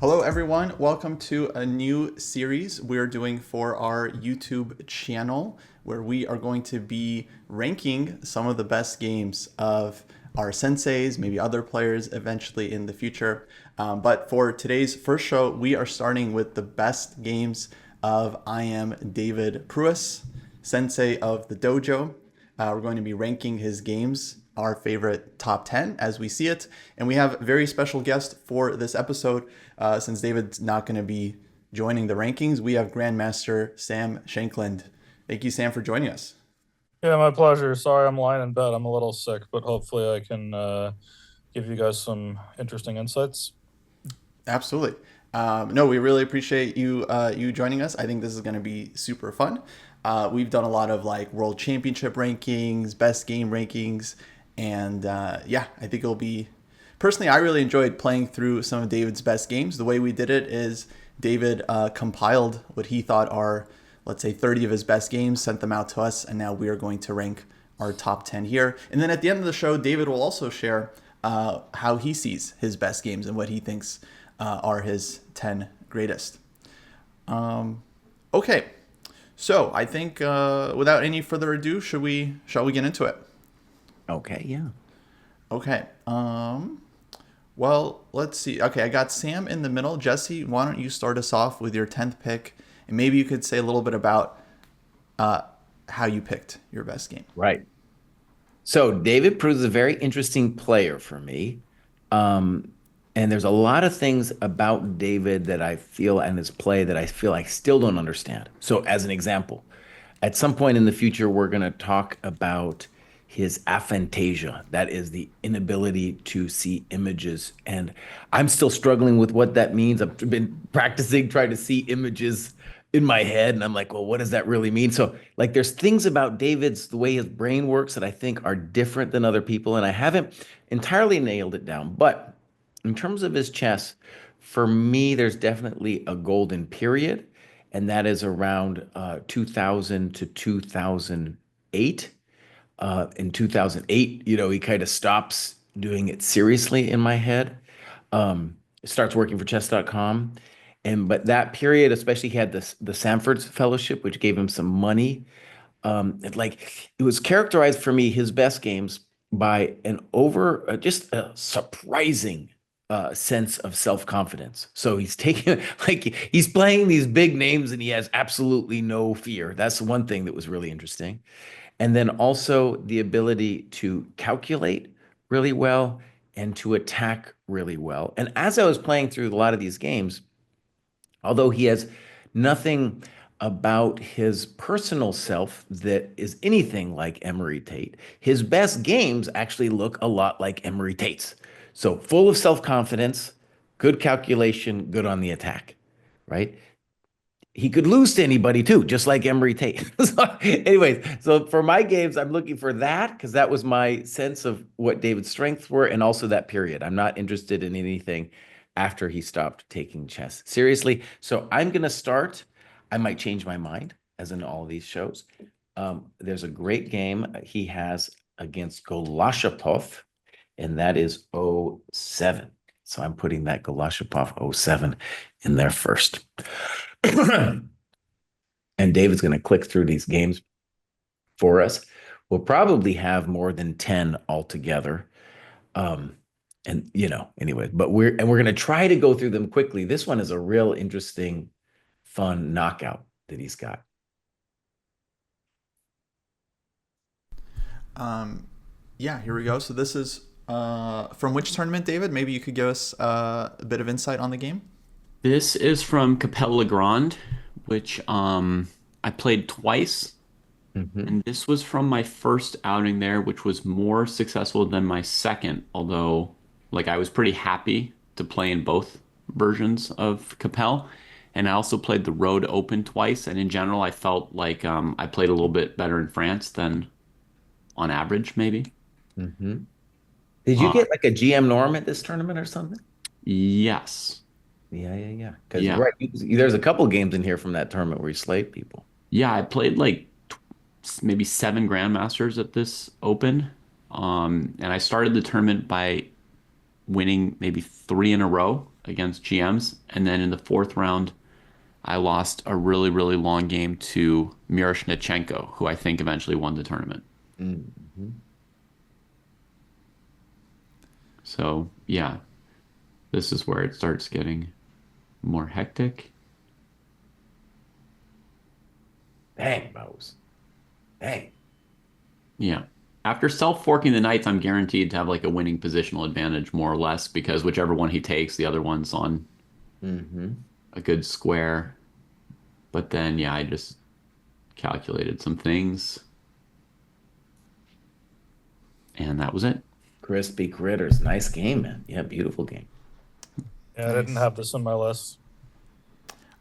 Hello, everyone. Welcome to a new series we're doing for our YouTube channel where we are going to be ranking some of the best games of our senseis, maybe other players eventually in the future. But for today's first show, we are starting with the best games of IM David Pruess, sensei of the dojo. We're going to be ranking his games, our favorite top 10 as we see it. And we have a very special guest for this episode. Since David's not going to be joining the rankings, we have Grandmaster Sam Shankland. Thank you, Sam, for joining us. Yeah, my pleasure. Sorry, I'm lying in bed. I'm a little sick, but hopefully I can give you guys some interesting insights. Absolutely. No, we really appreciate you joining us. I think this is going to be super fun. We've done a lot of like world championship rankings, best game rankings, and yeah, I think it'll be. Personally, I really enjoyed playing through some of David's best games. The way we did it is David compiled what he thought are, let's say, 30 of his best games, sent them out to us, and now we are going to rank our top 10 here. And then at the end of the show, David will also share how he sees his best games and what he thinks are his 10 greatest. Okay, so I think without any further ado, shall we get into it? Okay, yeah. Okay. Well, let's see. Okay, I got Sam in the middle. Jesse, why don't you start us off with your 10th pick, and maybe you could say a little bit about uh, how you picked your best game. Right. So David Pruess is a very interesting player for me. Um, and there's a lot of things about David that I feel and his play that I feel I still don't understand. So as an example, at some point in the future, we're going to talk about his aphantasia. That is the inability to see images. And I'm still struggling with what that means. I've been practicing trying to see images in my head, and I'm like, well, what does that really mean? So, like, there's things about David's, the way his brain works, that I think are different than other people, and I haven't entirely nailed it down. But in terms of his chess, for me, there's definitely a golden period, and that is around 2000 to 2008. In 2008, he kind of stops doing it seriously in my head. Starts working for chess.com. But that period, especially he had the Sanford's Fellowship, which gave him some money. It was characterized for me, his best games, by an just a surprising sense of self-confidence. So he's taking like he's playing these big names and he has absolutely no fear. That's one thing that was really interesting. And then also the ability to calculate really well and to attack really well. And as I was playing through a lot of these games, although he has nothing about his personal self that is anything like Emery Tate, his best games actually look a lot like Emery Tate's. So full of self-confidence, good calculation, good on the attack, right? He could lose to anybody too, just like Emery Tate. So, anyways, so for my games, I'm looking for that because that was my sense of what David's strengths were and also that period. I'm not interested in anything after he stopped taking chess seriously. So I'm going to start. I might change my mind, as in all of these shows. There's a great game he has against Golashapov, and that is 07. So I'm putting that Golashapov 07 in there first. And David's going to click through these games for us. We'll probably have more than 10 altogether. And anyway, but we're going to try to go through them quickly. This one is a real interesting, fun knockout that he's got. Yeah, here we go. So this is from which tournament, David? Maybe you could give us a bit of insight on the game. This is from Capelle Legrand, which I played twice. Mhm. And this was from my first outing there, which was more successful than my second, although like I was pretty happy to play in both versions of Capelle. And I also played the Road Open twice, and in general, I felt like I played a little bit better in France than on average, maybe. Mhm. Did you Uh, get like a GM norm at this tournament or something? yes. Yeah, yeah, yeah. Because Yeah. right, there's a couple games in here from that tournament where you slayed people. Yeah, I played like maybe seven grandmasters at this open. And I started the tournament by winning maybe three in a row. against GMs. And then in the fourth round, I lost a really, really long game to Miroshnichenko, who I think eventually won the tournament. Mm-hmm. So, yeah, this is where it starts getting more hectic. Dang, Bose. Dang. Yeah. After self-forking the knights, I'm guaranteed to have like a winning positional advantage, more or less, because whichever one he takes, the other one's on Mm-hmm. a good square. But then, yeah, I just calculated some things, and that was it. Crispy critters. Nice game, man. Yeah, beautiful game. Yeah, I didn't have this on my list.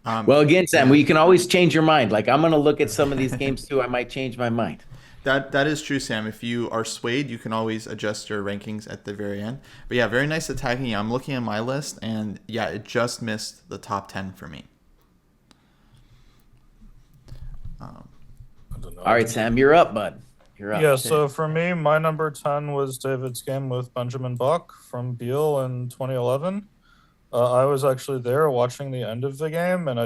Well, again, Sam, Yeah. you can always change your mind. Like I'm gonna look at some of these games too. I might change my mind. That is true, Sam. If you are swayed, you can always adjust your rankings at the very end. But yeah, very nice attacking. Yeah, I'm looking at my list, and yeah, it just missed the top 10 for me. I don't know. All right, Sam, you're up, bud. You're up. Yeah, so for me, my number 10 was David's game with Benjamin Bach from Biel in 2011. I was actually there watching the end of the game, and I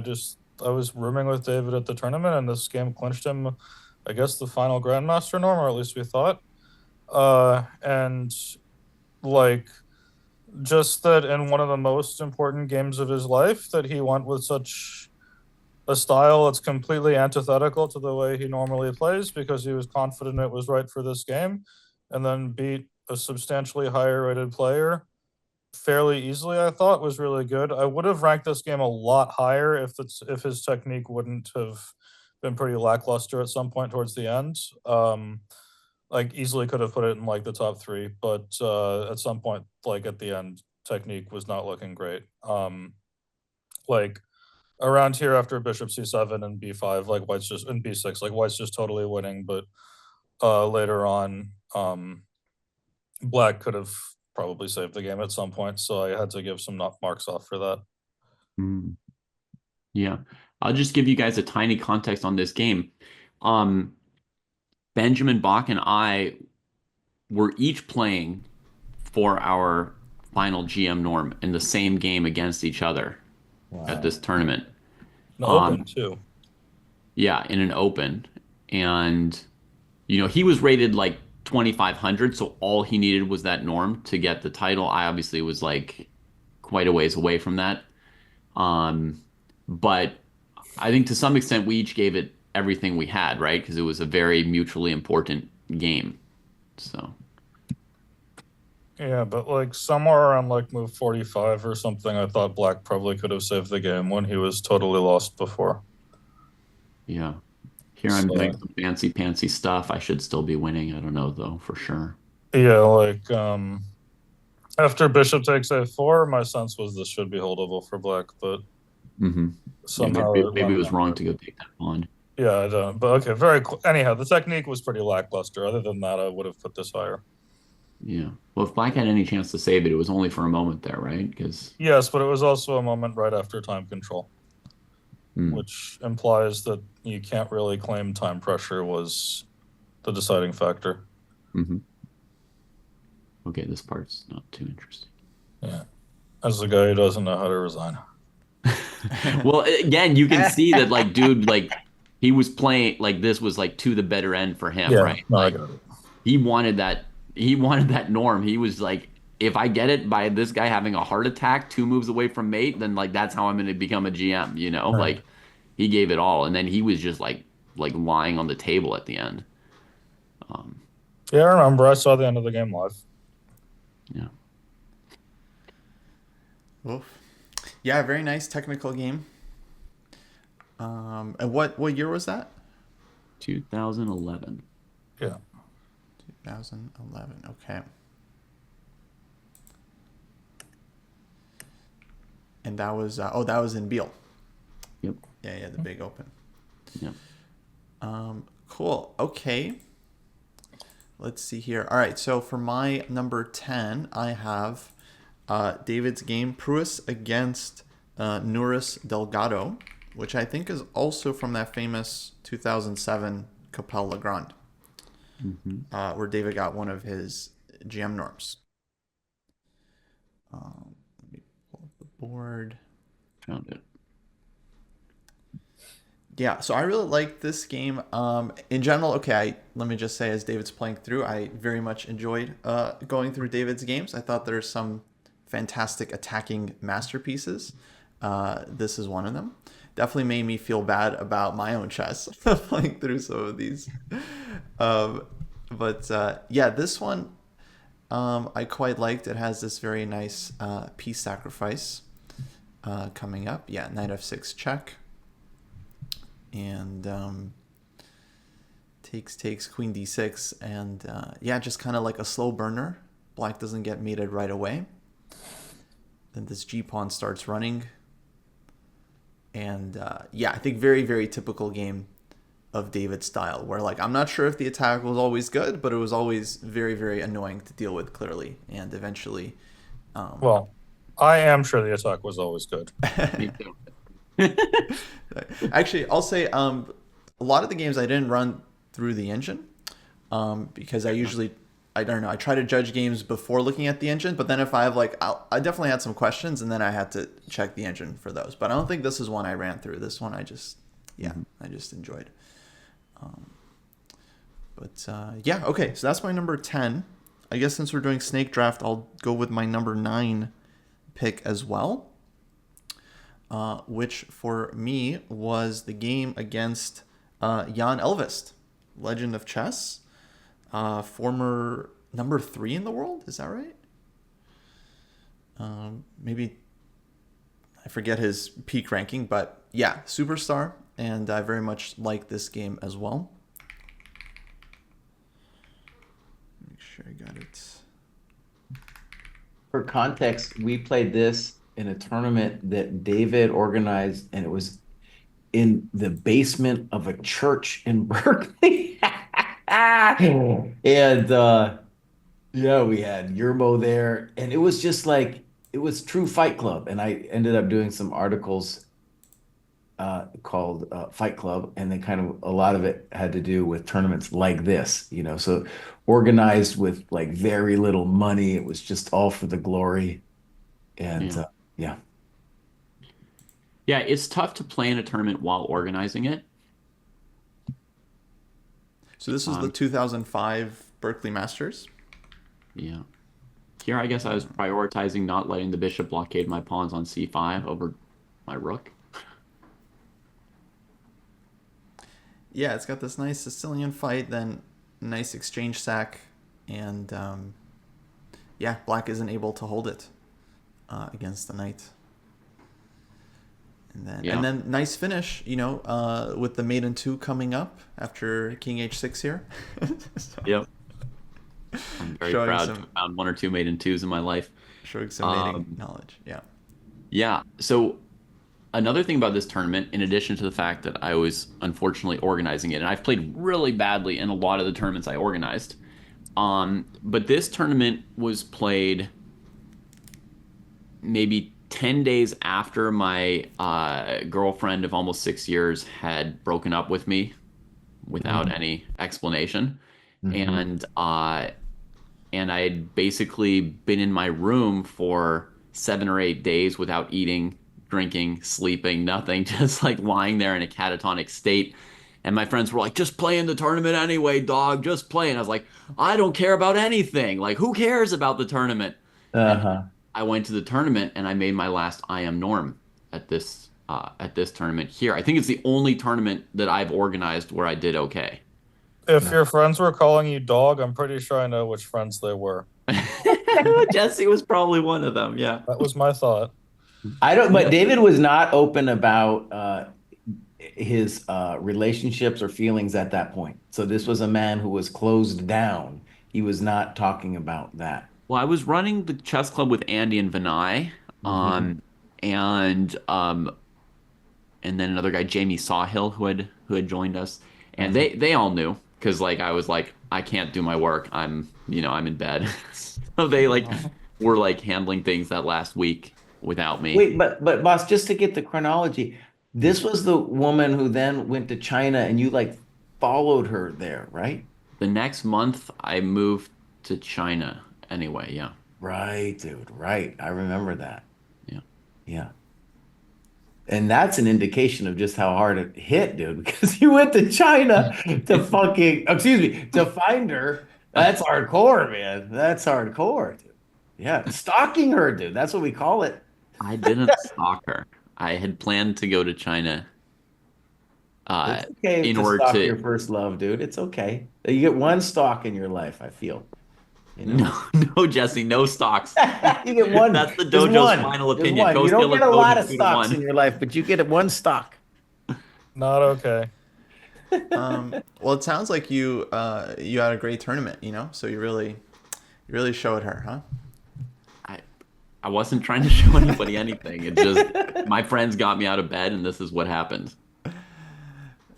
was rooming with David at the tournament, and this game clinched him, I guess, the final Grandmaster norm, or at least we thought. And like, just that in one of the most important games of his life, that he went with such a style that's completely antithetical to the way he normally plays because he was confident it was right for this game, and then beat a substantially higher rated player fairly easily. I thought was really good. I would have ranked this game a lot higher if his technique wouldn't have been pretty lackluster at some point towards the end. Like easily could have put it in like the top three, but at some point, like at the end, technique was not looking great. Like around here after bishop c7 and b5, like white's just and b6, like white's just totally winning, but later on, black could have probably saved the game at some point, so I had to give some marks off for that. Mm. Yeah. I'll just give you guys a tiny context on this game. Um, Benjamin Bach and I were each playing for our final GM norm in the same game against each other at this tournament. No, open too. Yeah, in an open. And, he was rated like 2,500, so all he needed was that norm to get the title. I obviously was like quite a ways away from that. But I think to some extent we each gave it everything we had, right? Because it was a very mutually important game. So. Yeah, but like somewhere around like move 45 or something, I thought black probably could have saved the game when he was totally lost before. Yeah. Here I'm doing some fancy pantsy stuff. I should still be winning. I don't know though, for sure. Yeah, like after bishop takes a4, my sense was this should be holdable for black, but somehow maybe it was wrong to go take that pawn. Yeah, I don't. But okay, anyhow, the technique was pretty lackluster. Other than that, I would have put this higher. Yeah. Well, if black had any chance to save it, it was only for a moment there, right? Because yes, but it was also a moment right after time control, which implies that you can't really claim time pressure was the deciding factor. Okay, this part's not too interesting. Yeah, as a guy who doesn't know how to resign. Well, again, you can see that, like, dude, like, he was playing, like, this was, like, to the better end for him, right? No, like, I got it. He wanted that norm. He was like, if I get it by this guy having a heart attack 2 moves away from mate, then, like, that's how I'm going to become a GM, Right. Like, he gave it all. And then he was just, like lying on the table at the end. Yeah, I remember. I saw the end of the game live. Yeah. Oof. Yeah, very nice technical game. And what year was that? 2011. Yeah. 2011. Okay. And that was that was in Biel. Yep. Yeah, the big open. Yep. Cool. Okay. Let's see here. All right. So for my number 10, I have David's game Pruess against Nuris Delgado, which I think is also from that famous 2007 Capelle Legrand, where David got one of his GM norms. Let me pull up the board. Found it. Yeah, so I really like this game. In general, okay, let me just say, as David's playing through, I very much enjoyed going through David's games. I thought there's some fantastic attacking masterpieces. This is one of them. Definitely made me feel bad about my own chess playing through some of these. Yeah, this one I quite liked. It has this very nice piece sacrifice coming up. Yeah, knight f6 check. And takes queen d6, and yeah, just kind of like a slow burner. Black doesn't get mated right away. Then this g pawn starts running, and yeah, I think very, very typical game of David's style, where like I'm not sure if the attack was always good, but it was always very, very annoying to deal with, clearly, and eventually. Well, I am sure the attack was always good. Me too. Actually, I'll say a lot of the games I didn't run through the engine because I don't know, I try to judge games before looking at the engine, but then if I have I definitely had some questions and then I had to check the engine for those. But I don't think this is one I ran through. This one I just enjoyed. Yeah, okay, so that's my number 10. I guess since we're doing snake draft, I'll go with my number 9 pick as well. Which for me was the game against Jan Elvest, legend of chess, former number 3 in the world. Is that right? Maybe I forget his peak ranking, but yeah, superstar, and I very much like this game as well. Make sure I got it. For context, we played this in a tournament that David organized, and it was in the basement of a church in Berkeley. And yeah, we had Yermo there, and it was just like, it was true Fight Club. And I ended up doing some articles called Fight Club, and then kind of a lot of it had to do with tournaments like this, so organized with like very little money. It was just all for the glory. And yeah. Yeah, it's tough to play in a tournament while organizing it. So this was the 2005 Berkeley Masters. Yeah. Here, I guess I was prioritizing not letting the bishop blockade my pawns on c5 over my rook. Yeah, it's got this nice Sicilian fight, then nice exchange sack, and yeah, black isn't able to hold it against the knight. And then nice finish, with the mate in 2 coming up after king h6 here. Yep. I'm very proud to have found 1 or 2 mate in 2s in my life. Showing some mating knowledge, yeah. Yeah, so another thing about this tournament, in addition to the fact that I was unfortunately organizing it, and I've played really badly in a lot of the tournaments I organized, but this tournament was played maybe 10 days after my girlfriend of almost 6 years had broken up with me without any explanation. And I had basically been in my room for 7 or 8 days without eating, drinking, sleeping, nothing, just like lying there in a catatonic state. And my friends were like, just play in the tournament anyway, dog, just play. And I was like, I don't care about anything. Like, who cares about the tournament? I went to the tournament and I made my last IM norm at this tournament here. I think it's the only tournament that I've organized where I did okay. If your friends were calling you dog, I'm pretty sure I know which friends they were. Jesse was probably one of them. Yeah, that was my thought. But David was not open about his relationships or feelings at that point. So this was a man who was closed down. He was not talking about that. Well, I was running the chess club with Andy and Vinay, and then another guy, Jamie Sawhill, who had joined us, and they all knew, because like I was like, I can't do my work. I'm in bed, so they were like handling things that last week without me. Wait, but boss, just to get the chronology, this was the woman who then went to China, and you like followed her there, right? The next month, I moved to China. Anyway, yeah. Right, dude. Right. I remember that. Yeah. Yeah. And that's an indication of just how hard it hit, dude, because you went to China to fucking, excuse me, to find her. That's hardcore, man. That's hardcore, dude. Yeah. Stalking her, dude. That's what we call it. I didn't stalk her. I had planned to go to China uh, It's okay in to order stalk to. your first love, dude. It's okay. You get one stalk in your life, I feel. You know? No, no, Jesse, no stocks. You get one. That's the Just dojo's one. final Just opinion. one. You Kostya don't get a lot goes of 2 to stocks in 1. your life, but you get it one stock. Not okay. Well, it sounds like you had a great tournament, you know. So you really showed her, huh? I, I wasn't trying to show anybody anything. It just my friends got me out of bed, and this is what happened.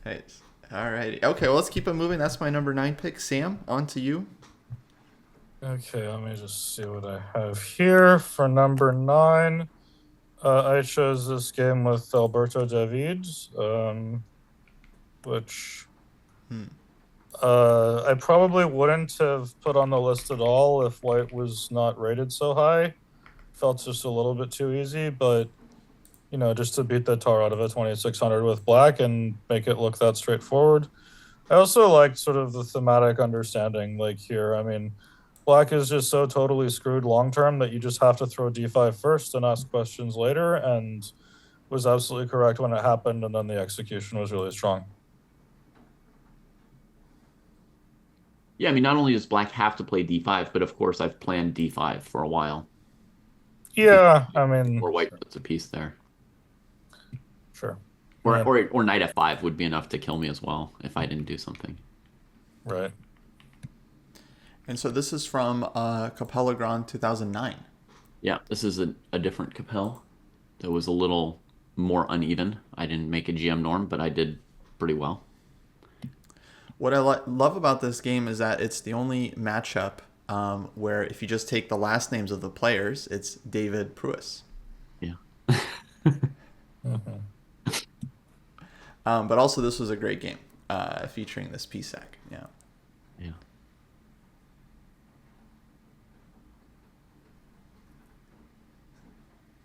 Right. All right. Okay. Well, let's keep it moving. That's my number 9 pick. Sam, on to you. Okay, let me just see what I have here for number 9. I chose this game with Alberto David, which I probably wouldn't have put on the list at all if White was not rated so high. Felt just a little bit too easy, but just to beat the tar out of a 2600 with Black and make it look that straightforward. I also liked sort of the thematic understanding, like here. I mean, Black is just so totally screwed long term that you just have to throw d5 first and ask questions later, and was absolutely correct when it happened, and then the execution was really strong. Yeah, I mean, not only does Black have to play D5, but of course I've planned D5 for a while. Yeah, I mean, Or White puts a piece there. sure. Or, Yeah. or Knight F5 would be enough to kill me as well if I didn't do something. Right. And so this is from Capella Grand 2009. Yeah, this is a different Capel. That was a little more uneven. I didn't make a GM norm, but I did pretty well. What I love about this game is that it's the only matchup where if you just take the last names of the players, it's David Pruess. Yeah. But also, this was a great game featuring this PSAC. Yeah. Yeah.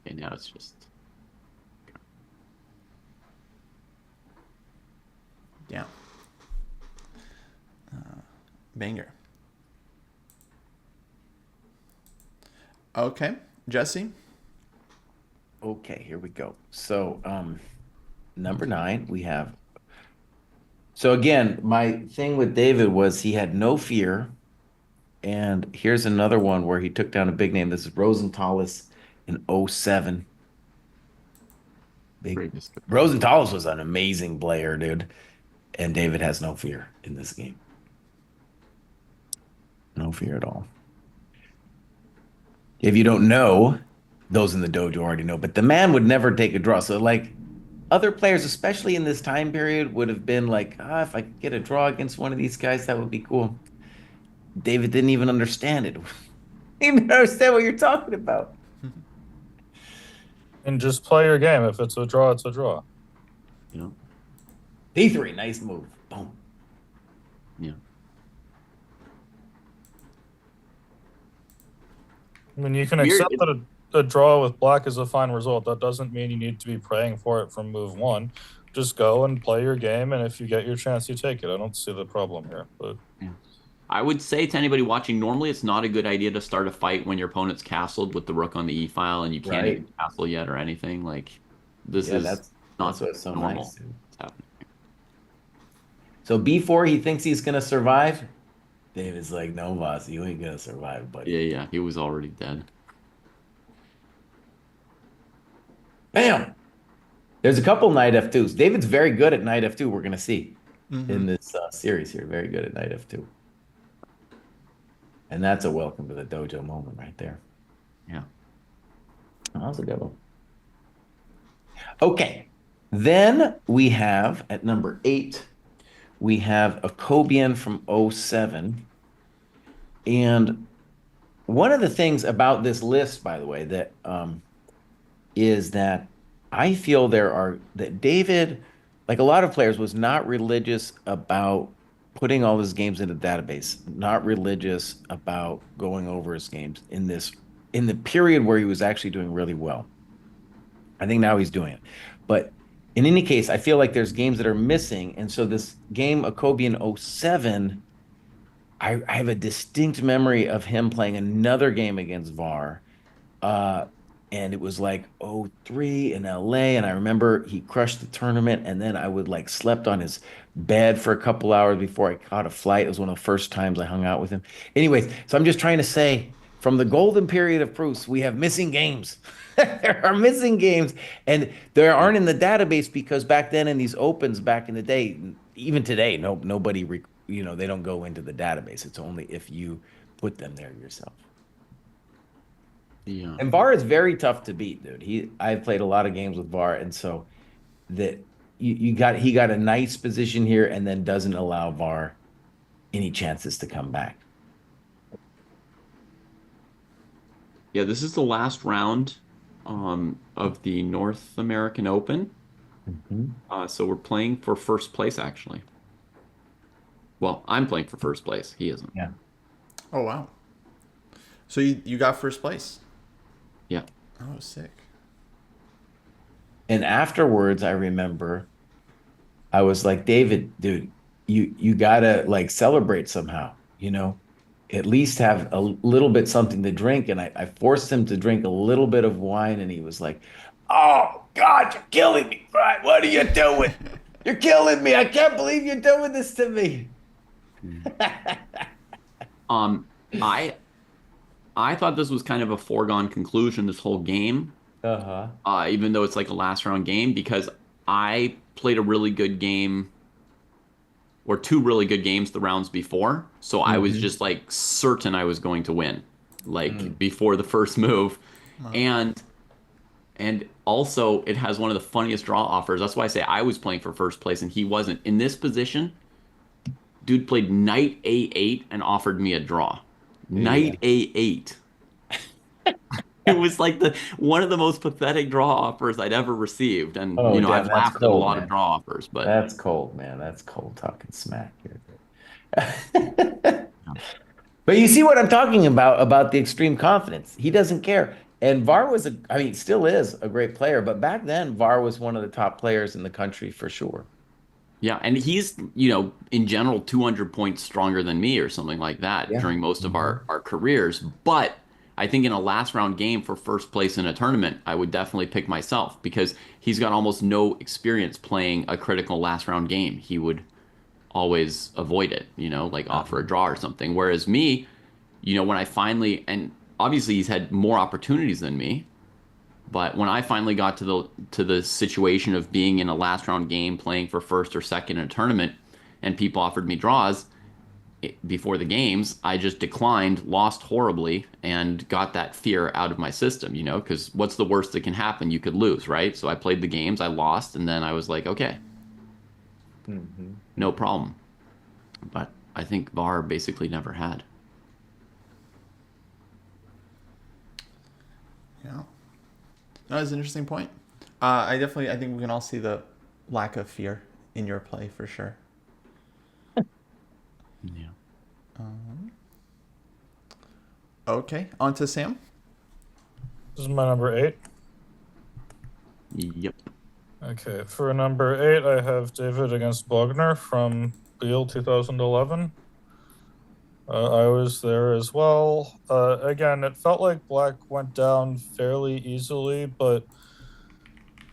Okay, now it's just... Yeah. Banger. Okay. Jesse? Okay, here we go. So, number 9, we have. So again, my thing with David was he had no fear. And here's another one where he took down a big name. This is Rozentalis in 07. Big. Great. Rozentalis was an amazing player, dude. And David has no fear in this game. No fear at all. If you don't know, those in the dojo already know, but the man would never take a draw. So like other players, especially in this time period, would have been like, if I could get a draw against one of these guys, that would be cool. David didn't even understand it. He didn't understand what you're talking about. And just play your game. If it's a draw, it's a draw. You know? D3, nice move. Boom. Yeah. I mean, you can accept that a draw with Black is a fine result. That doesn't mean you need to be praying for it from move 1. Just go and play your game, and if you get your chance, you take it. I don't see the problem here. But Yeah. I would say to anybody watching, normally it's not a good idea to start a fight when your opponent's castled with the rook on the e file and you can't Right. even castle yet or anything. Like this Yeah, is that's not what's so normal. nice. What's happening. So B4, he thinks he's gonna survive. David's like, no, boss, you ain't gonna survive, buddy. Yeah, he was already dead. Bam! There's a couple knight F2s. David's very good at knight F2, we're going to see in this series here. Very good at knight F2. And that's a welcome to the dojo moment right there. Yeah. Oh, that was a good one. Okay. Then we have, at number 8, we have Akobian from 07. And one of the things about this list, by the way, that is that I feel that David, like a lot of players, was not religious about putting all his games in a database, not religious about going over his games in the period where he was actually doing really well. I think now he's doing it. But in any case, I feel like there's games that are missing. And so this game, Akobian '07, I have a distinct memory of him playing another game against VAR. Uh, and it was like '03 in LA. And I remember he crushed the tournament. And then I would like slept on his bed for a couple hours before I caught a flight. It was one of the first times I hung out with him. Anyways, so I'm just trying to say from the golden period of Pruess, we have missing games. There are missing games, and there aren't in the database because back then in these opens back in the day, even today, nobody, they don't go into the database. It's only if you put them there yourself. Yeah. And VAR is very tough to beat, dude. I've played a lot of games with VAR, and so that he got a nice position here and then doesn't allow VAR any chances to come back. Yeah, this is the last round of the North American Open. So we're playing for first place, actually. Well, I'm playing for first place. He isn't. Yeah. Oh, wow. So you got first place? Yeah. Oh, sick. And afterwards, I remember I was like, David, dude, you gotta like celebrate somehow, at least have a little bit something to drink. And I forced him to drink a little bit of wine, and he was like, "Oh God, you're killing me, Kraai. What are you doing? You're killing me. I can't believe you're doing this to me." I thought this was kind of a foregone conclusion, this whole game. Even though it's like a last round game, because I played a really good game or two really good games the rounds before. So I was just like certain I was going to win, like before the first move. Wow. And also it has one of the funniest draw offers. That's why I say I was playing for first place and he wasn't. In this position, dude played knight A8 and offered me a draw. Knight A8. It was like one of the most pathetic draw offers I'd ever received. And damn, I've laughed at a lot of draw offers, but that's cold, man. That's cold talking smack here. But you see what I'm talking about the extreme confidence. He doesn't care. And VAR was still is a great player, but back then VAR was one of the top players in the country for sure. Yeah, and he's, in general 200 points stronger than me or something like that during most of our careers. But I think in a last round game for first place in a tournament, I would definitely pick myself because he's got almost no experience playing a critical last round game. He would always avoid it, like offer a draw or something. Whereas me, when I finally, and obviously he's had more opportunities than me, but when I finally got to the situation of being in a last round game, playing for first or second in a tournament, and people offered me draws before the games, I just declined, lost horribly, and got that fear out of my system, because what's the worst that can happen? You could lose, right? So I played the games, I lost, and then I was like, okay, no problem. But I think VAR basically never had. Yeah. No, that's an interesting point. I think we can all see the lack of fear in your play for sure. Yeah. Okay, on to Sam. This is my number 8. Yep. Okay, for number 8, I have David against Bogner from Biel 2011. I was there as well. Again, it felt like Black went down fairly easily, but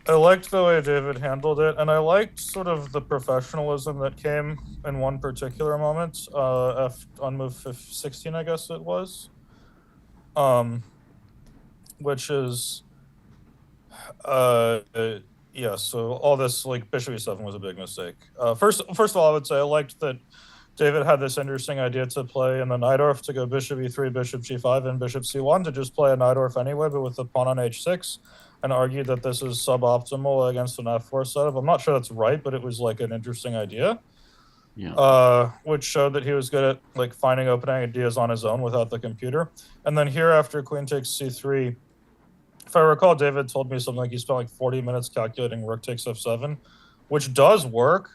I liked the way David handled it, and I liked sort of the professionalism that came in one particular moment, on move 16, I guess it was, which is, so all this, like, bishop e7 was a big mistake. First of all, I would say I liked that David had this interesting idea to play in the Najdorf to go bishop e3, bishop g5, and bishop c1 to just play a Najdorf anyway, but with the pawn on h6, and argued that this is suboptimal against an f4 setup. I'm not sure that's right, but it was like an interesting idea. Yeah. Which showed that he was good at like finding opening ideas on his own without the computer. And then here after queen takes c3, if I recall, David told me something like he spent like 40 minutes calculating rook takes f7, which does work,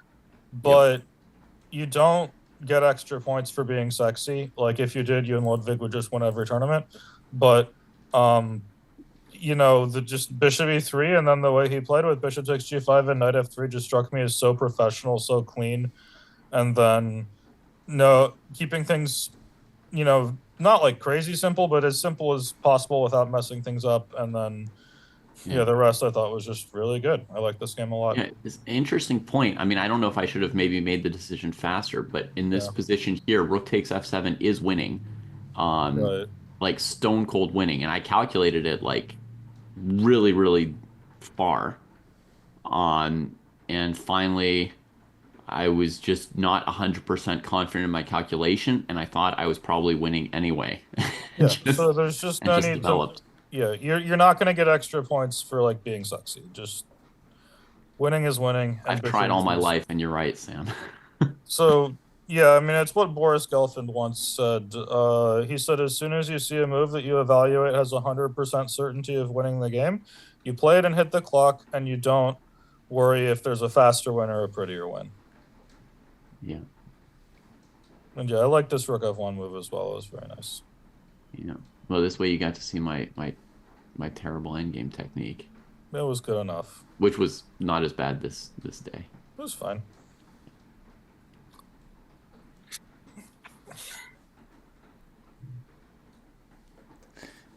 but you don't get extra points for being sexy. Like if you did, you and Ludwig would just win every tournament. But the just bishop e3, and then the way he played with bishop takes g5 and knight f3 just struck me as so professional, so clean. And then, keeping things, not like crazy simple, but as simple as possible without messing things up. And then, the rest I thought was just really good. I like this game a lot. Yeah, it's an interesting point. I mean, I don't know if I should have maybe made the decision faster, but in this position here, rook takes f7 is winning. Right. Like stone cold winning. And I calculated it like really, really far. And finally, I was just not 100% confident in my calculation, and I thought I was probably winning anyway. Yeah, so there's just no need developed. Yeah, you're not going to get extra points for like being sexy. Just winning is winning. I've tried all my life, and you're right, Sam. So yeah, I mean it's what Boris Gelfand once said. He said as soon as you see a move that you evaluate has 100% certainty of winning the game, you play it and hit the clock, and you don't worry if there's a faster win or a prettier win. Yeah. And yeah, I like this rook f1 move as well. It was very nice. Yeah. Well, this way you got to see my terrible endgame technique. It was good enough. Which was not as bad this day. It was fine.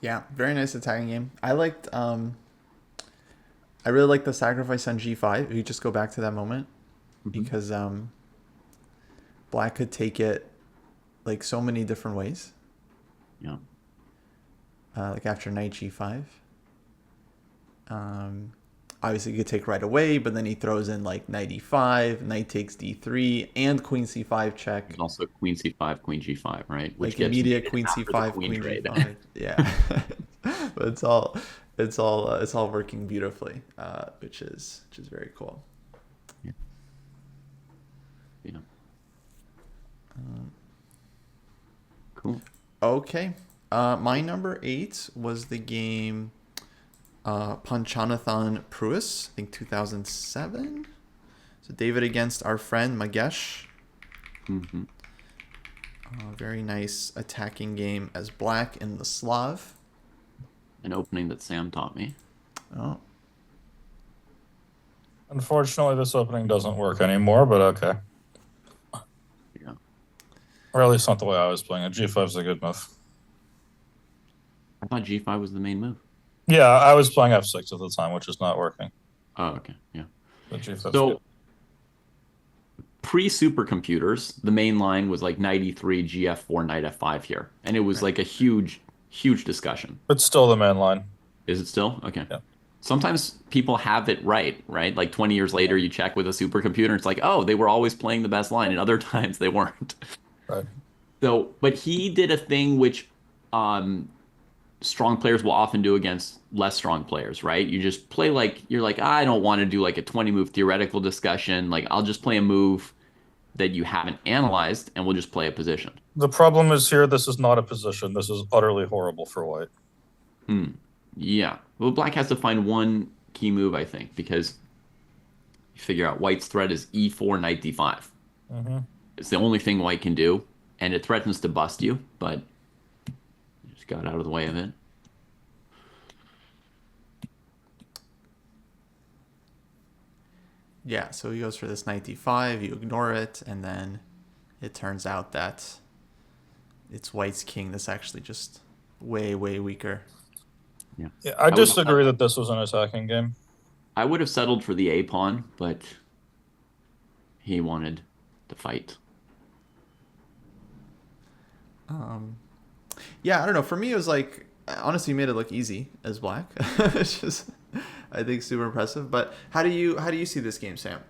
Yeah, very nice attacking game. I really liked the sacrifice on g5. If you just go back to that moment, because Black could take it like so many different ways. Yeah. Like after knight g5. Obviously, you could take right away, but then he throws in like knight e5, knight takes d3, and queen c5 check. There's also queen c5, queen g5, right? Which like immediate queen c5, queen g5. Yeah, but it's all working beautifully, which is very cool. Yeah. Yeah. Cool. Okay. My number 8 was the game Panchanathon Pruess, I think 2007. So David against our friend Magesh. Mm-hmm. Very nice attacking game as Black in the Slav. An opening that Sam taught me. Oh. Unfortunately, this opening doesn't work anymore, but okay. Yeah. Or at least not the way I was playing it. G5 is a good move. I thought g5 was the main move. Yeah, I was playing f6 at the time, which is not working. Oh, okay. Yeah. But G5 so, pre-supercomputers, the main line was like knight e3, gf4, knight f5 here. And it was like a huge discussion. It's still the main line. Is it still? Okay. Yeah. Sometimes people have it right? Like 20 years later, you check with a supercomputer, and it's like, oh, they were always playing the best line, and other times they weren't. Right. So, but he did a thing which strong players will often do against less strong players, right? You just play like, you're like, I don't want to do like a 20-move theoretical discussion. Like, I'll just play a move that you haven't analyzed, and we'll just play a position. The problem is here, this is not a position. This is utterly horrible for white. Yeah. Well, Black has to find one key move, I think, because you figure out white's threat is e4, knight d5. Mm-hmm. It's the only thing white can do, and it threatens to bust you, but you just got out of the way of it. Yeah, so he goes for this knight d5, you ignore it, and then it turns out that it's white's king that's actually just way, way weaker. Yeah, I disagree that this was an attacking game. I would have settled for the a pawn, but he wanted to fight. Yeah, I don't know. For me, it was like, honestly, you made it look easy as Black. It's just, I think, super impressive. But how do you see this game, Sam?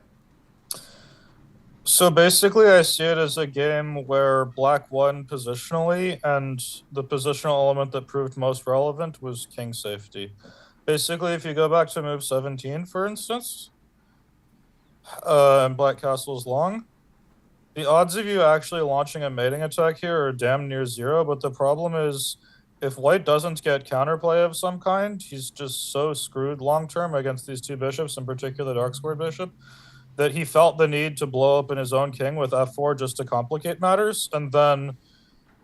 So basically, I see it as a game where Black won positionally, and the positional element that proved most relevant was king safety. Basically, if you go back to move 17, for instance, and Black castles long, the odds of you actually launching a mating attack here are damn near zero, but the problem is, if white doesn't get counterplay of some kind, he's just so screwed long-term against these two bishops, in particular the dark-squared bishop, that he felt the need to blow up in his own king with f4 just to complicate matters. And then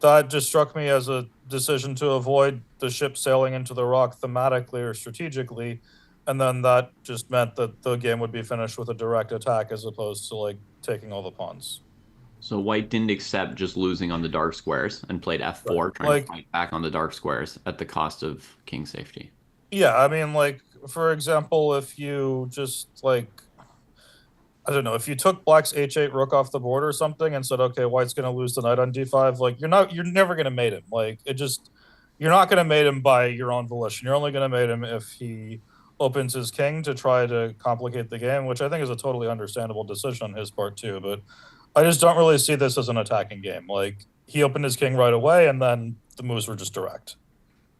that just struck me as a decision to avoid the ship sailing into the rock thematically or strategically, and then that just meant that the game would be finished with a direct attack as opposed to like taking all the pawns. So white didn't accept just losing on the dark squares and played f4, trying Like, to fight back on the dark squares at the cost of king safety. yeah, I mean, like, for example, if you just like, I don't know, if you took black's h8 rook off the board or something and said, okay, white's going to lose the knight on d5, like, you're never going to mate him. Like, you're not going to mate him by your own volition. You're only going to mate him if he opens his king to try to complicate the game, which I think is a totally understandable decision on his part too. But I just don't really see this as an attacking game. Like, he opened his king right away, and then the moves were just direct.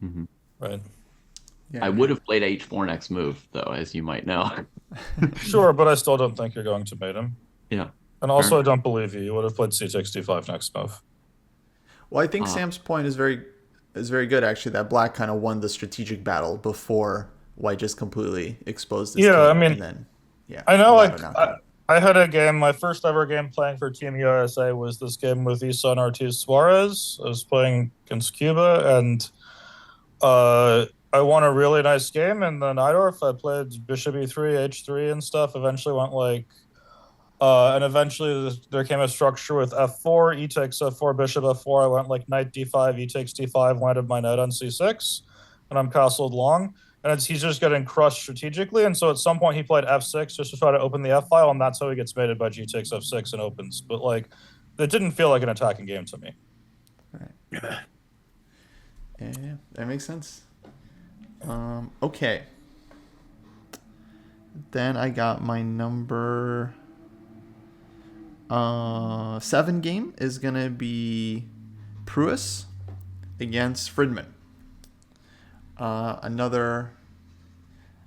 Mm-hmm. Right. Yeah, I would have played h4 next move, though, as you might know. Sure, but I still don't think you're going to mate him. Yeah. And also, I don't believe you. You would have played c takes d5 next move. Well, I think Sam's point is very good, actually, that black kind of won the strategic battle before white just completely exposed his king, I mean, and then, yeah, I know, like, knockout. I had a game, my first ever game playing for Team USA was this game with Isan Ortiz Suarez. I was playing against Cuba, and I won a really nice game in the Najdorf. I played bishop e3, h3 and stuff. Eventually went like, and eventually there came a structure with f4, e takes f4, bishop f4. I went like knight d5, e takes d5, landed my knight on c6, and I'm castled long. And he's just getting crushed strategically. And so at some point he played f6 just to try to open the f file, and that's how he gets mated by g takes f6 and opens. But like, it didn't feel like an attacking game to me. Right. Yeah, that makes sense. Okay. Then I got my number 7 game is gonna be Pruess against Fridman. Another,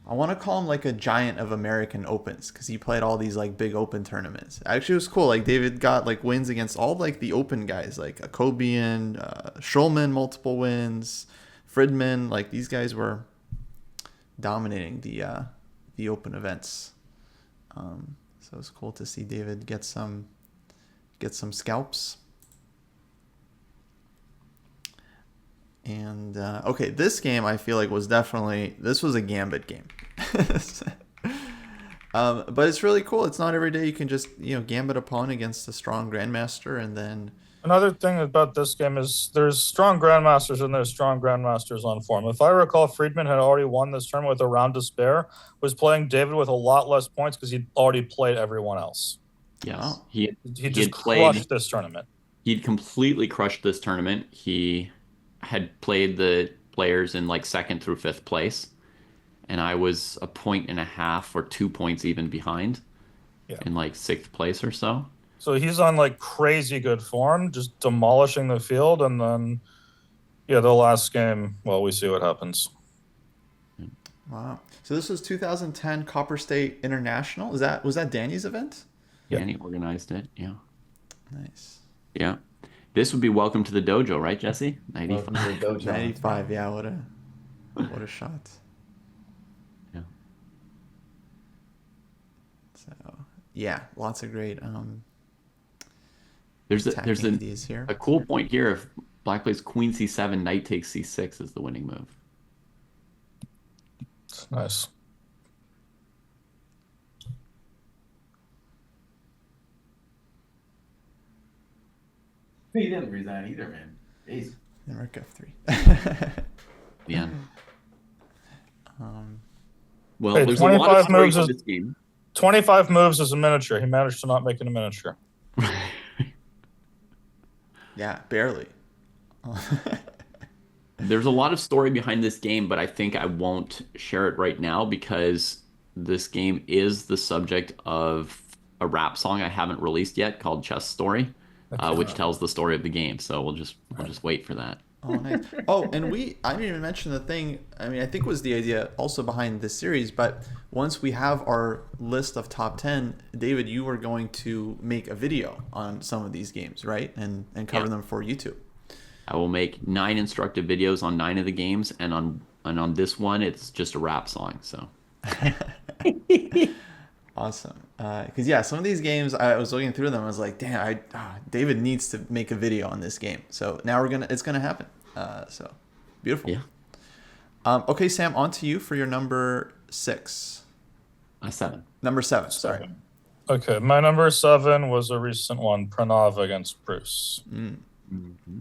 I want to call him like a giant of American Opens, because he played all these like big open tournaments. Actually, it was cool. Like David got like wins against all like the open guys, like Akobian, Schulman, multiple wins, Fridman. Like these guys were dominating the open events. So it was cool to see David get some scalps. And okay, this game I feel like was a gambit game. But it's really cool. It's not every day you can just gambit a pawn against a strong grandmaster. And then another thing about this game is there's strong grandmasters and there's strong grandmasters on form. If I recall, Fridman had already won this tournament with a round to spare, was playing David with a lot less points because he'd already played everyone else. Yes. Wow. He just crushed this tournament. He'd completely crushed this tournament. He had played the players in like 2nd through 5th place, and I was a point and a half or 2 points even behind in like 6th place or so. So he's on like crazy good form, just demolishing the field. And then, the last game, well, we see what happens. Wow. So this was 2010 Copper State International. Was that Danny's event? Yeah, and he organized it. Yeah. Nice. Yeah. This would be welcome to the dojo, right, Jesse? 95. 95, yeah, what a shot. Yeah. So yeah, lots of great there's ideas here. A cool point here. If black plays queen c7, knight takes c6 is the winning move. It's nice. He didn't resign either, man. Jeez. Rook f3. Yeah. Well, Hey, there's a lot of 25 moves stories in is- this game. 25 moves is a miniature. He managed to not make it a miniature. Yeah, barely. There's a lot of story behind this game, but I think I won't share it right now because this game is the subject of a rap song I haven't released yet called Chess Story, which tells the story of the game. So we'll just wait for that. Oh, nice. Oh, and I didn't even mention the thing. I mean, I think was the idea also behind this series. But once we have our list of top 10, David, you were going to make a video on some of these games, right? And cover them for YouTube. I will make 9 instructive videos on 9 of the games, and on this one, it's just a rap song. So Awesome. Because yeah, some of these games I was looking through them, I was like, damn, David needs to make a video on this game. So now it's gonna happen. So beautiful. Yeah. Okay, Sam, on to you for your number 6. 7. Number 7. Sorry. 7. Okay, my number 7 was a recent one, Pranav against Pruess. Mm-hmm.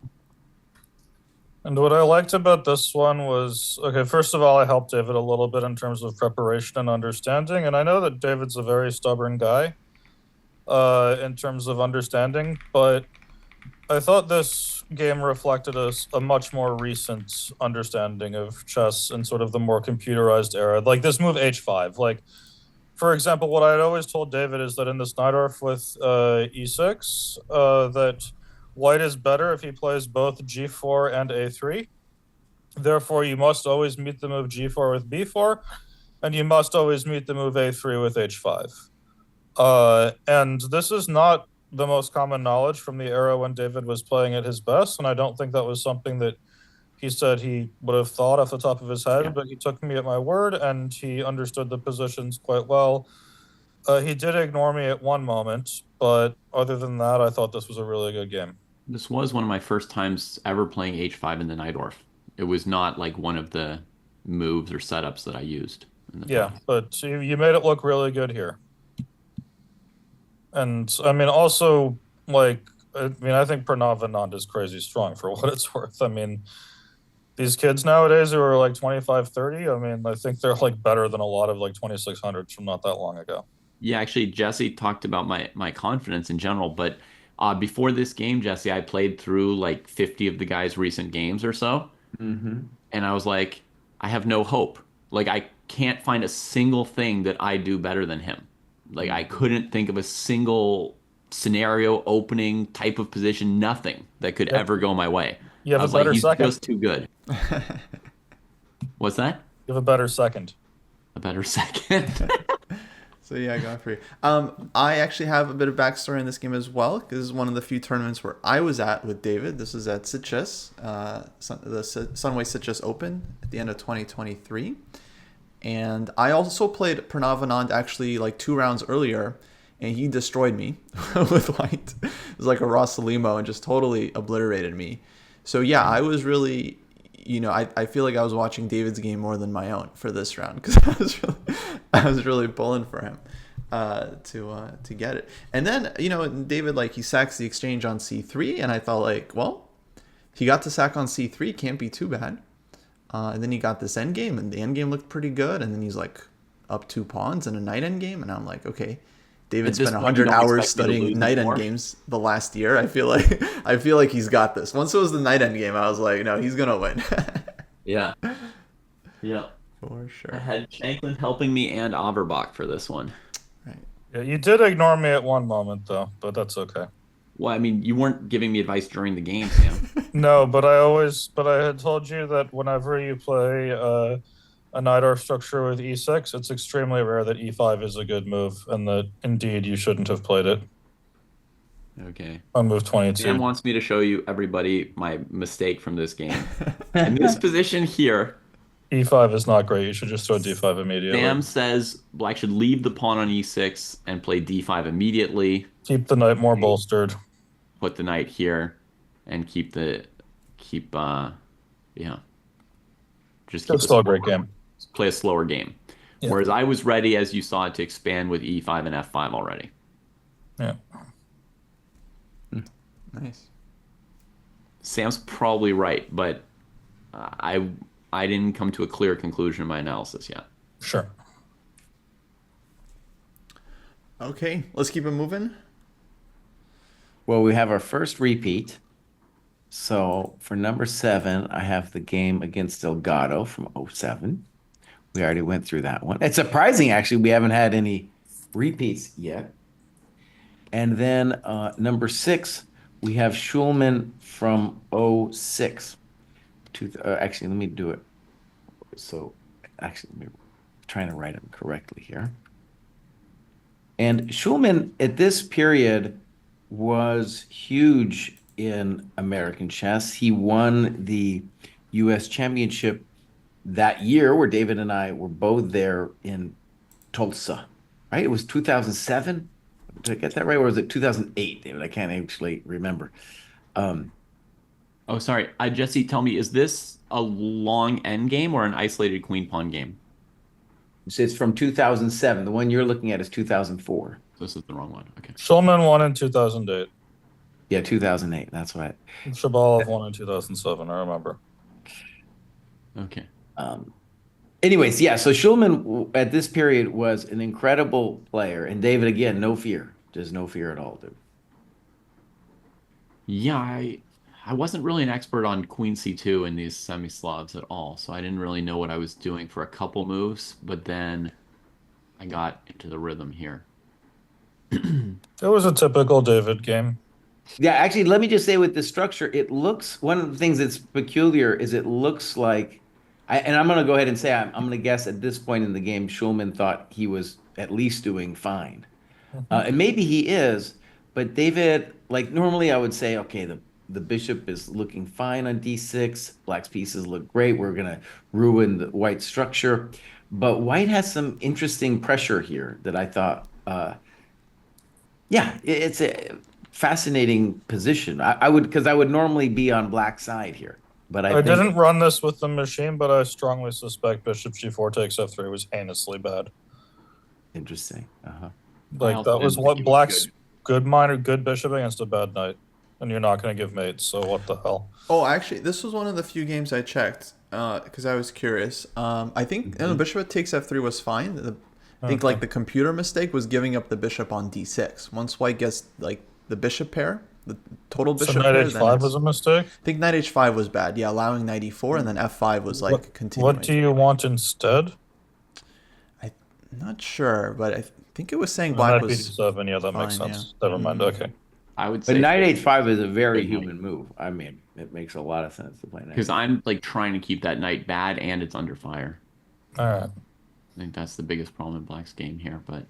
And what I liked about this one was, okay, first of all, I helped David a little bit in terms of preparation and understanding. And I know that David's a very stubborn guy in terms of understanding, but I thought this game reflected a much more recent understanding of chess in sort of the more computerized era. Like this move h5. Like, for example, what I had always told David is that in this Najdorf with e6, that white is better if he plays both g4 and a3. Therefore, you must always meet the move g4 with b4, and you must always meet the move a3 with h5. And this is not the most common knowledge from the era when David was playing at his best, and I don't think that was something that he said he would have thought off the top of his head, but he took me at my word, and he understood the positions quite well. He did ignore me at one moment, but other than that, I thought this was a really good game. This was one of my first times ever playing h5 in the Najdorf. It was not like one of the moves or setups that I used. Yeah, but you made it look really good here. And I mean, also, like, I think Pranav Anand is crazy strong for what it's worth. I mean, these kids nowadays who are like 25, 30, I mean, I think they're like better than a lot of like 2600s from not that long ago. Yeah, actually, Jesse talked about my confidence in general, but before this game, Jesse, I played through like 50 of the guy's recent games or so. Mm-hmm. And I was like, I have no hope. Like, I can't find a single thing that I do better than him. Like, I couldn't think of a single scenario, opening, type of position, nothing that could ever go my way. You have I was a better like, he's second. just too good. What's that? You have a better second. A better second. So yeah, going for you. I actually have a bit of backstory in this game as well, because this is one of the few tournaments where I was at with David. This is at Sitges, the Sunway Sitges Open at the end of 2023. And I also played Pranav Anand actually like 2 rounds earlier, and he destroyed me with white. It was like a Rossalimo and just totally obliterated me. So yeah, I was really, I feel like I was watching David's game more than my own for this round, because I was really pulling for him to get it. And then David, like, he sacks the exchange on c3, and I thought, like, well, he got to sack on c3, can't be too bad. And then he got this endgame, and the endgame looked pretty good. And then he's like up 2 pawns in a knight endgame, and I'm like, okay, David spent 100 hours studying knight endgames the last year. I feel like he's got this. Once it was the knight endgame, I was like, no, he's gonna win. Yeah. For sure. I had Shankland helping me and Averbach for this one. Right. Yeah, you did ignore me at one moment though, but that's okay. Well, I mean, you weren't giving me advice during the game, Sam. No, but I had told you that whenever you play a Najdorf structure with e6, it's extremely rare that e5 is a good move, and that indeed you shouldn't have played it Okay. on move 22. Sam wants me to show you everybody my mistake from this game. In this position here, e5 is not great. You should just throw d5 immediately. Sam says Black should leave the pawn on e6 and play d5 immediately. Keep the knight more bolstered. Put the knight here and keep It's still a great game. Play a slower game. Yeah. Whereas I was ready, as you saw, to expand with e5 and f5 already. Yeah. Nice. Sam's probably right, but I didn't come to a clear conclusion in my analysis yet. Sure. Okay, let's keep it moving. Well, we have our first repeat. So for number 7, I have the game against Delgado from 07. We already went through that one. It's surprising, actually, we haven't had any repeats yet. And then number 6, we have Schulman from 06. Actually, let me do it. So actually, I'm trying to write them correctly here. And Schulman at this period was huge in American chess. He won the U.S. Championship that year, where David and I were both there in Tulsa. right? It was 2007. Did I get that right? Or was it 2008, David? I can't actually remember. Um, Oh, sorry. Jesse, tell me, is this a long end game or an isolated queen pawn game? it's from 2007. The one you're looking at is 2004. This is the wrong one. Okay. Shulman won in 2008. Yeah, 2008. That's right. Shabalov won in 2007. I remember. Okay. Anyways, yeah. So Schulman at this period was an incredible player, and David again, no fear, just no fear at all, dude. Yeah, I wasn't really an expert on Queen C2 in these semi-Slavs at all, so I didn't really know what I was doing for a couple moves, but then I got into the rhythm here. It was a typical David game. Yeah, actually, let me just say with this structure, it looks one of the things that's peculiar is it looks like, and I'm going to go ahead and say I'm going to guess at this point in the game, Schulman thought he was at least doing fine, and maybe he is, but David, like normally I would say, okay, the bishop is looking fine on d6, black's pieces look great, we're going to ruin the white structure, but white has some interesting pressure here that I thought, yeah, it's a fascinating position. I would because I would normally be on black side here, but I think didn't run this with the machine, but I strongly suspect bishop g4 takes f3 was heinously bad. interesting. Like that was what black's good mine or good bishop against a bad knight, and you're not going to give mates. So what the hell? Oh, actually, this was one of the few games I checked because I was curious. I think the bishop takes f3 was fine. I think like the computer mistake was giving up the bishop on d6. Once white gets like the bishop pair, the total bishop So knight pair, h5 was a mistake? I think knight h5 was bad. Yeah, allowing knight e4 and then f5 was like continuing. What do you want instead? I'm not sure, but I think it was saying black Knight was b7, yeah, that makes fine, sense. Never mind, okay. I would But say knight h5 is a very Good knight. human move. I mean, it makes a lot of sense to play knight. because I'm like trying to keep that knight bad and it's under fire. All right. I think that's the biggest problem in black's game here, But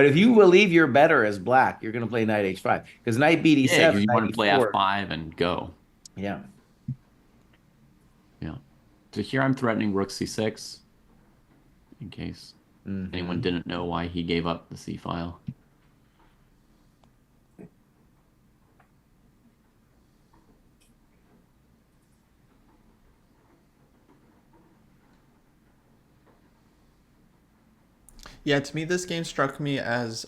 if you believe you're better as black, you're going to play knight h5 because knight bd7. yeah, you want to play knight e4. f5 and go. Yeah. Yeah. So here I'm threatening rook c6 in case anyone didn't know why he gave up the c file. Yeah, to me, this game struck me as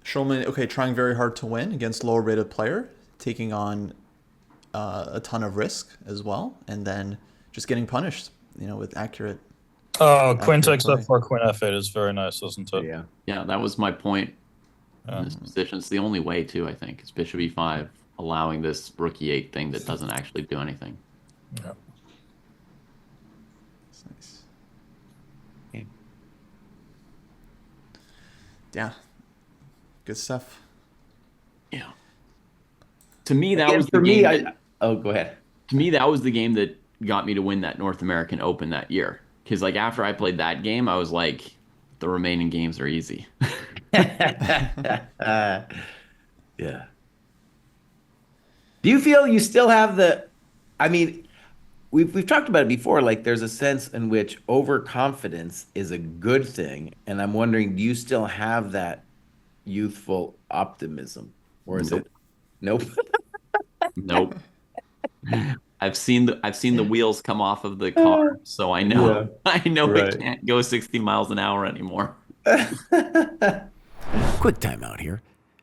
Schulman, okay, trying very hard to win against lower rated player, taking on a ton of risk as well, and then just getting punished, with accurate. Oh, queen Accurate takes play. f4, queen f8 is very nice, isn't it? Yeah. Yeah, that was my point in this position. It's the only way, too, I think. It's bishop e5, allowing this rook e8 thing that doesn't actually do anything. Yeah. That's nice. Okay. Yeah. Good stuff. Yeah. To me, that Again, was the for me, game. oh, go ahead. To me, that was the game that got me to win that North American Open that year. Because like after I played that game, I was like, the remaining games are easy. Yeah. Do you feel you still have I mean, we've talked about it before, like there's a sense in which overconfidence is a good thing. And I'm wondering, do you still have that youthful optimism? Or is it nope? Nope. I've seen the wheels come off of the car, so I know Right. it can't go 60 miles an hour anymore. Quick time out here.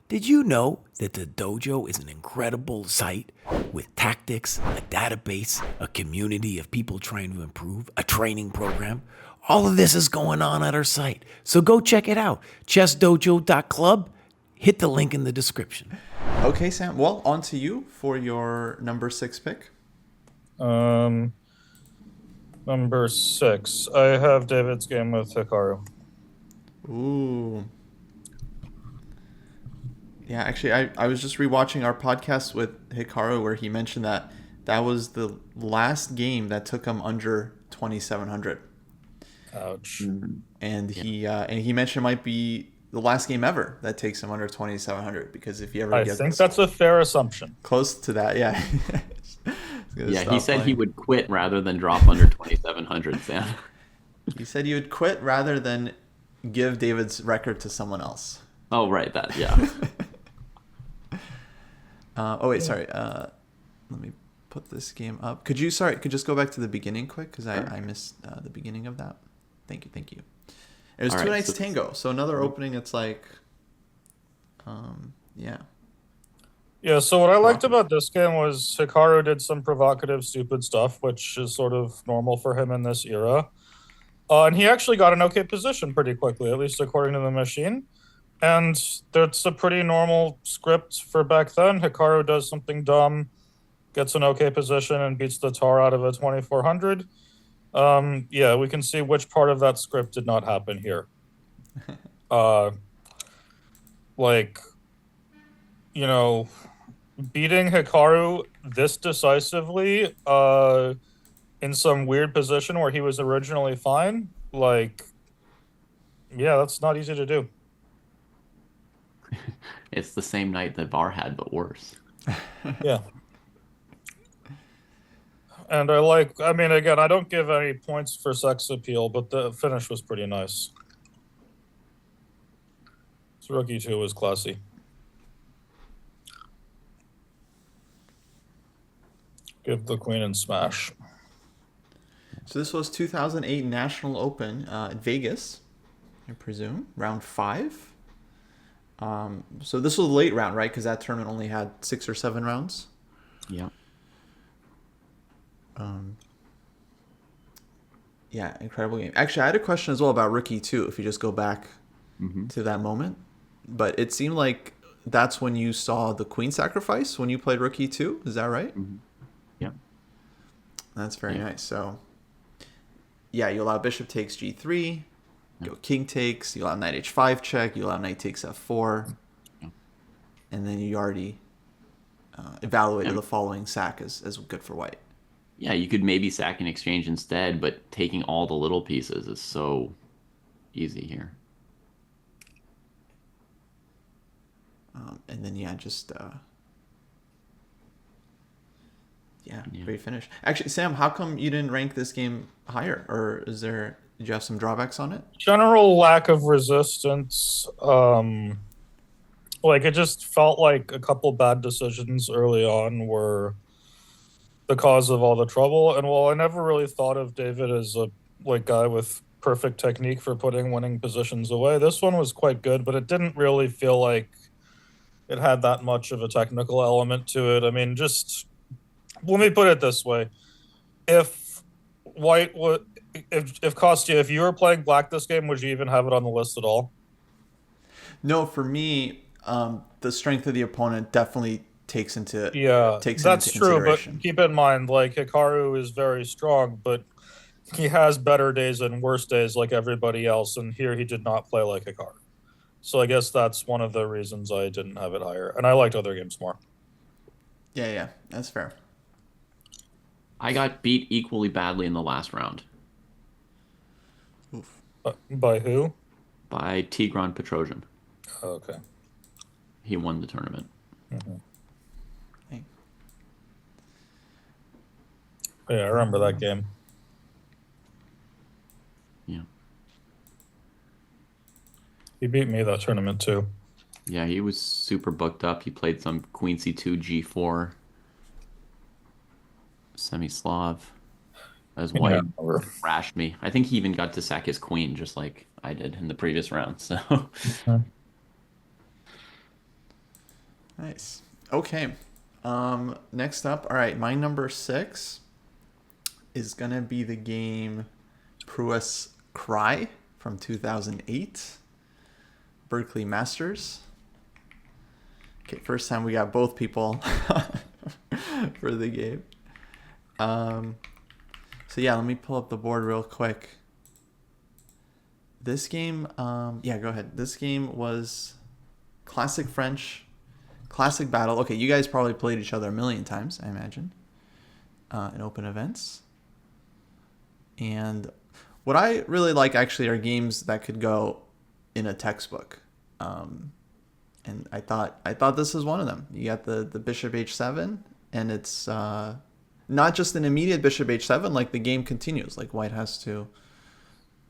Did you know that the dojo is an incredible site with tactics, a database, a community of people trying to improve, a training program? All of this is going on at our site. So go check it out. ChessDojo.club. Hit the link in the description. Okay, Sam. Well, on to you for your number 6 pick. Number 6. I have David's game with Hikaru. Ooh. Yeah, actually, I was just rewatching our podcast with Hikaru where he mentioned that was the last game that took him under 2,700. Ouch. And he mentioned it might be the last game ever that takes him under 2,700 because if he ever I gets think that's a fair assumption. close to that, yeah. Yeah, he said he would quit rather than drop under 2,700, Sam. He said he would quit rather than give David's record to someone else. Oh, right, that, yeah. Oh wait, sorry. Let me put this game up. Could you just go back to the beginning quick, because I missed the beginning of that. Thank you. It was All two right, knights tango, so another opening. It's like, yeah. Yeah, so what I liked about this game was Hikaru did some provocative, stupid stuff, which is sort of normal for him in this era. And he actually got an okay position pretty quickly, at least according to the machine. And that's a pretty normal script for back then. Hikaru does something dumb, gets an okay position, and beats the tar out of a 2400. Yeah, we can see which part of that script did not happen here. Like, you know, beating Hikaru this decisively in some weird position where he was originally fine, like, yeah, that's not easy to do. It's the same night that Var had, but worse. Yeah. And I mean, again, I don't give any points for sex appeal, but the finish was pretty nice. So Rookie 2 was classy. Give the queen and smash. So this was 2008 National Open in Vegas, I presume, round 5. So this was a late round, right? Because that tournament only had 6 or 7 rounds. Yeah. Yeah, incredible game. Actually, I had a question as well about Rookie 2, if you just go back to that moment. But it seemed like that's when you saw the queen sacrifice when you played Rookie 2. Is that right? Mm-hmm. Yeah. That's very nice. So, yeah, you allow bishop takes g3, go king takes, you allow knight h5 check, you allow knight takes f4, and then you already evaluated the following sack as good for white. Yeah, you could maybe sack an exchange instead, but taking all the little pieces is so easy here. And then, great finish. Actually, Sam, how come you didn't rank this game higher? Or did you have some drawbacks on it? General lack of resistance. Like, it just felt like a couple bad decisions early on were the cause of all the trouble. And while I never really thought of David as a guy with perfect technique for putting winning positions away, this one was quite good, but it didn't really feel like it had that much of a technical element to it. I mean, just let me put it this way: if Kostya, if you were playing black this game, would you even have it on the list at all? No, for me, the strength of the opponent definitely takes into that's true. But keep in mind, like, Hikaru is very strong, but he has better days and worse days like everybody else, and here he did not play like Hikaru. So I guess that's one of the reasons I didn't have it higher, and I liked other games more. Yeah, that's fair. I got beat equally badly in the last round. Oof. By who? By Tigran Petrosian. Oh, okay. He won the tournament. Mm-hmm. Hey. Yeah, I remember that game. Yeah. He beat me that tournament too. Yeah, he was super booked up. He played some Queen C2, G4, semi-Slav. As white thrashed me. I think he even got to sack his queen just like I did in the previous round. So Nice. Okay. Next up, all right, my number 6 is gonna be the game Pruess Kraai from 2008. Berkeley Masters. Okay, first time we got both people for the game. So yeah, let me pull up the board real quick. This game, yeah, go ahead. This game was classic French, classic battle. Okay, you guys probably played each other a million times, I imagine, in open events. And what I really like actually are games that could go in a textbook. And I thought this was one of them. You got the bishop h7, and it's not just an immediate bishop h7, like the game continues. Like white has to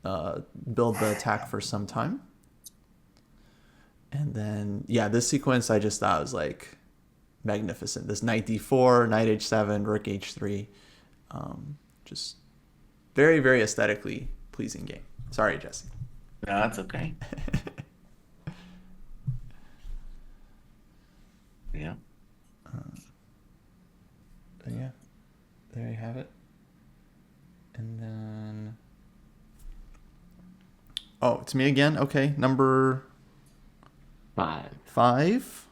build the attack for some time. And then, yeah, this sequence I just thought was like magnificent. This knight d4, knight h7, rook h3. Just very, very aesthetically pleasing game. Sorry, Jesse. No, that's okay. Yeah. But yeah, there you have it. And then, oh, it's me again. Okay, number 5.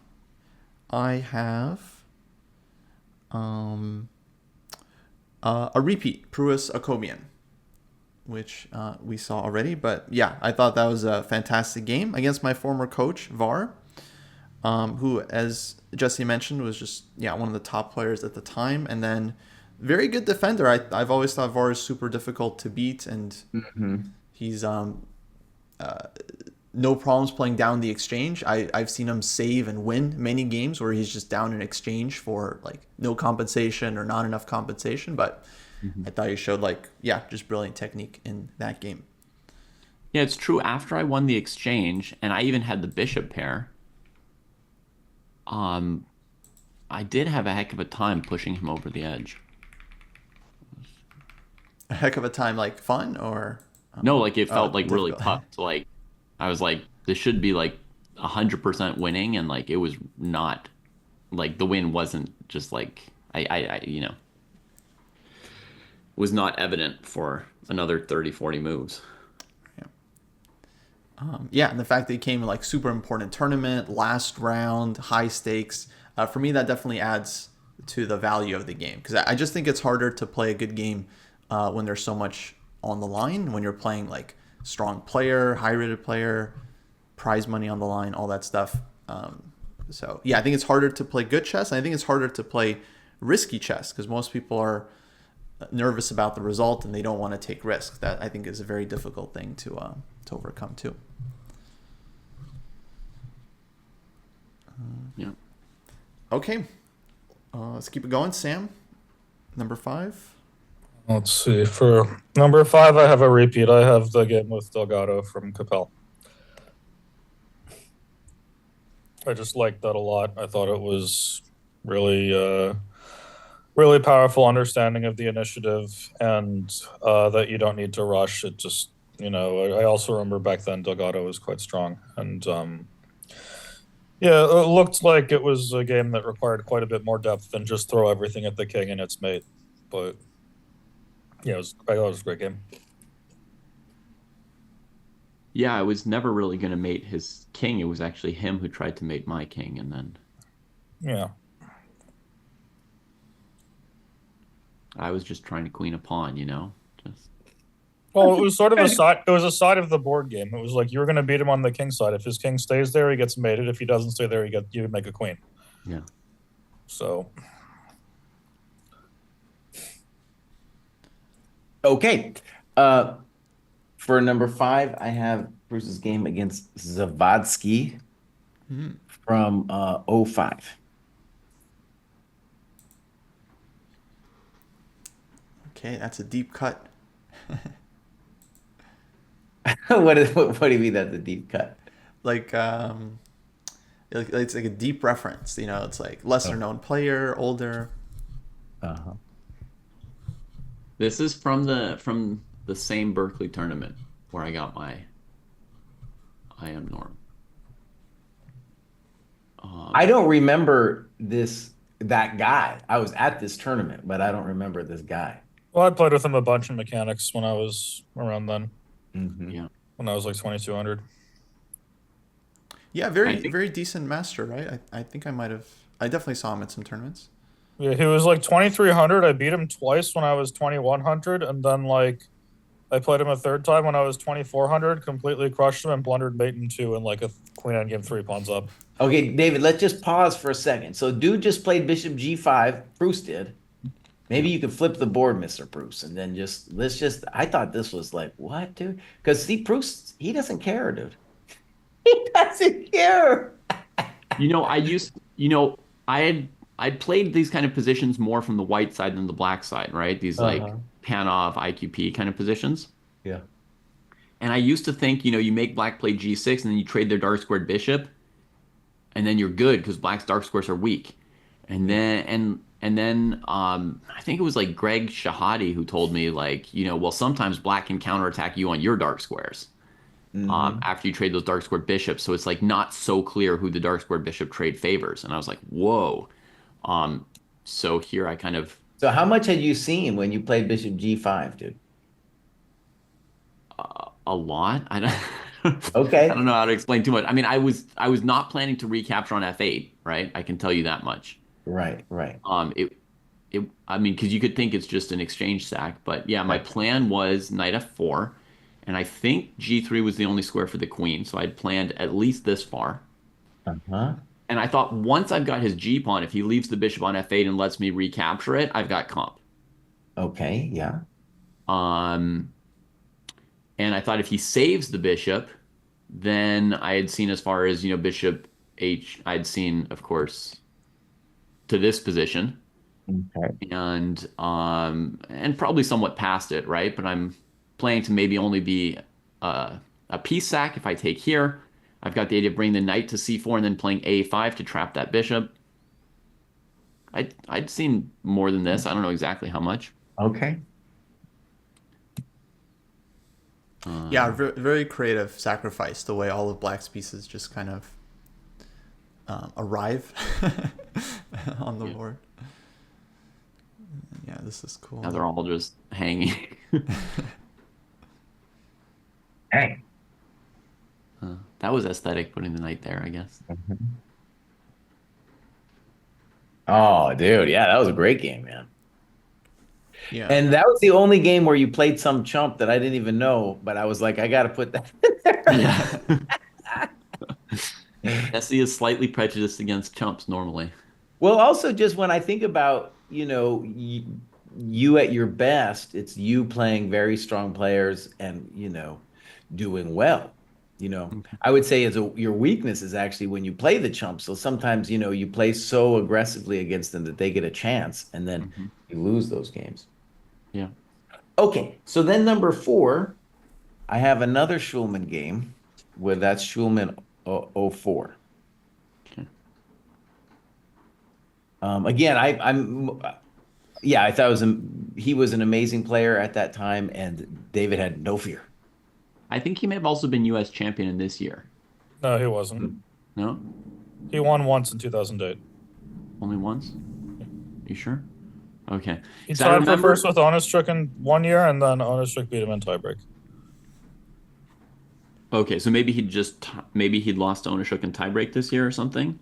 I have a repeat, Pruess Akobian, which we saw already. But yeah, I thought that was a fantastic game against my former coach, Var, who, as Jesse mentioned, was just one of the top players at the time, and then very good defender. I've always thought Var is super difficult to beat, and he's no problems playing down the exchange. I've seen him save and win many games where he's just down in exchange for like no compensation or not enough compensation. But I thought he showed just brilliant technique in that game. Yeah, it's true. After I won the exchange, and I even had the bishop pair, I did have a heck of a time pushing him over the edge. A heck of a time, like fun or? No, like it felt like really difficult. tough. Like I was like, this should be like 100% winning, and like it was not. Like the win wasn't just like I was not evident for another 30, 40 moves. And the fact that he came in like super important tournament, last round, high stakes, for me that definitely adds to the value of the game, because I just think it's harder to play a good game when there's so much on the line, when you're playing like strong player, high rated player, prize money on the line, all that stuff. So yeah, I think it's harder to play good chess, and I think it's harder to play risky chess because most people are nervous about the result and they don't want to take risks. That I think is a very difficult thing to overcome too. Yeah. Okay, let's keep it going. Sam, number 5. Let's see. For number 5, I have a repeat. I have the game with Delgado from Capel. I just liked that a lot. I thought it was really, really powerful understanding of the initiative, and that you don't need to rush. It just, I also remember back then Delgado was quite strong, and it looked like it was a game that required quite a bit more depth than just throw everything at the king and its mate. But yeah, I thought it was a great game. Yeah, I was never really going to mate his king. It was actually him who tried to mate my king, and then Yeah. I was just trying to queen a pawn, Just Well, it was sort of a side. It was a side of the board game. It was like you were going to beat him on the king side. If his king stays there, he gets mated. If he doesn't stay there, you make a queen. yeah. So Okay. For number 5, I have Bruce's game against Zavadsky from 05. Okay, that's a deep cut. What do you mean that's a deep cut? Like it's like a deep reference. It's like lesser known player, older. Uh-huh. This is from the same Berkeley tournament where I got my IM norm. I don't remember that guy. I was at this tournament, but I don't remember this guy. well, I played with him a bunch in mechanics when I was around then. Mm-hmm. Yeah. When I was like 2200. Yeah, very decent master, right? I think I definitely saw him at some tournaments. Yeah, he was like 2300. I beat him twice when I was 2100, and then I played him a third time when I was 2400, completely crushed him and blundered mate in 2 and like a queen endgame 3 pawns up. Okay, David, let's just pause for a second. So dude just played bishop g5. Bruce did. Maybe you could flip the board, Mr. Bruce, and then I thought this was like, what, dude? Because see, Bruce, he doesn't care, dude. He doesn't care. I'd played these kind of positions more from the white side than the black side, right? These like Panov, IQP kind of positions. Yeah. And I used to think, you make black play g6 and then you trade their dark squared bishop, and then you're good because black's dark squares are weak. And then I think it was like Greg Shahadi who told me like, well, sometimes black can counterattack you on your dark squares after you trade those dark squared bishops. So it's like not so clear who the dark squared bishop trade favors. And I was like, whoa. So here I kind of So how much had you seen when you played Bishop G5, dude? a lot. I don't I Okay. don't know how to explain too much. I mean, I was not planning to recapture on F8, right? I can tell you that much. Right, right, I mean, because you could think it's just an exchange sack, but yeah, my right. plan was knight f4, and I think g3 was the only square for the queen, so I'd planned at least this far. Uh-huh. And I thought once I've got his g pawn, if he leaves the bishop on f8 and lets me recapture it, I've got comp. Okay, yeah. Um, and I thought if he saves the bishop, then I had seen as far as, bishop h, I'd seen, of course, to this position. Okay. And probably somewhat past it, right? But I'm planning to maybe only be a piece sack if I take here. I've got the idea of bringing the knight to c4 and then playing a5 to trap that bishop. I'd seen more than this. I don't know exactly how much. Okay. Yeah, very creative sacrifice, the way all of black's pieces just kind of arrive on the board. Yeah, this is cool. Now they're all just hanging. Hey. That was aesthetic putting the knight there, I guess. Oh, dude, yeah, that was a great game, man. Yeah. And that was the only game where you played some chump that I didn't even know, but I was like, I got to put that in there. Yeah. Jesse is slightly prejudiced against chumps normally. Well, also just when I think about, you at your best, it's you playing very strong players and, doing well. I would say your weakness is actually when you play the chumps. So sometimes, you play so aggressively against them that they get a chance and then you lose those games. Yeah. Okay, so then number 4, I have another Schulman game where that's Schulman 04. Okay. Again, I thought he was an amazing player at that time, and David had no fear. I think he may have also been U.S. champion in this year. No, he wasn't. No? He won once in 2008. Only once? You sure? Okay. He 'Cause I tied for remember- first with Onistrik in 1 year, and then Onistrik beat him in tiebreak. Okay, so maybe he'd lost to Onishuk in tiebreak this year or something.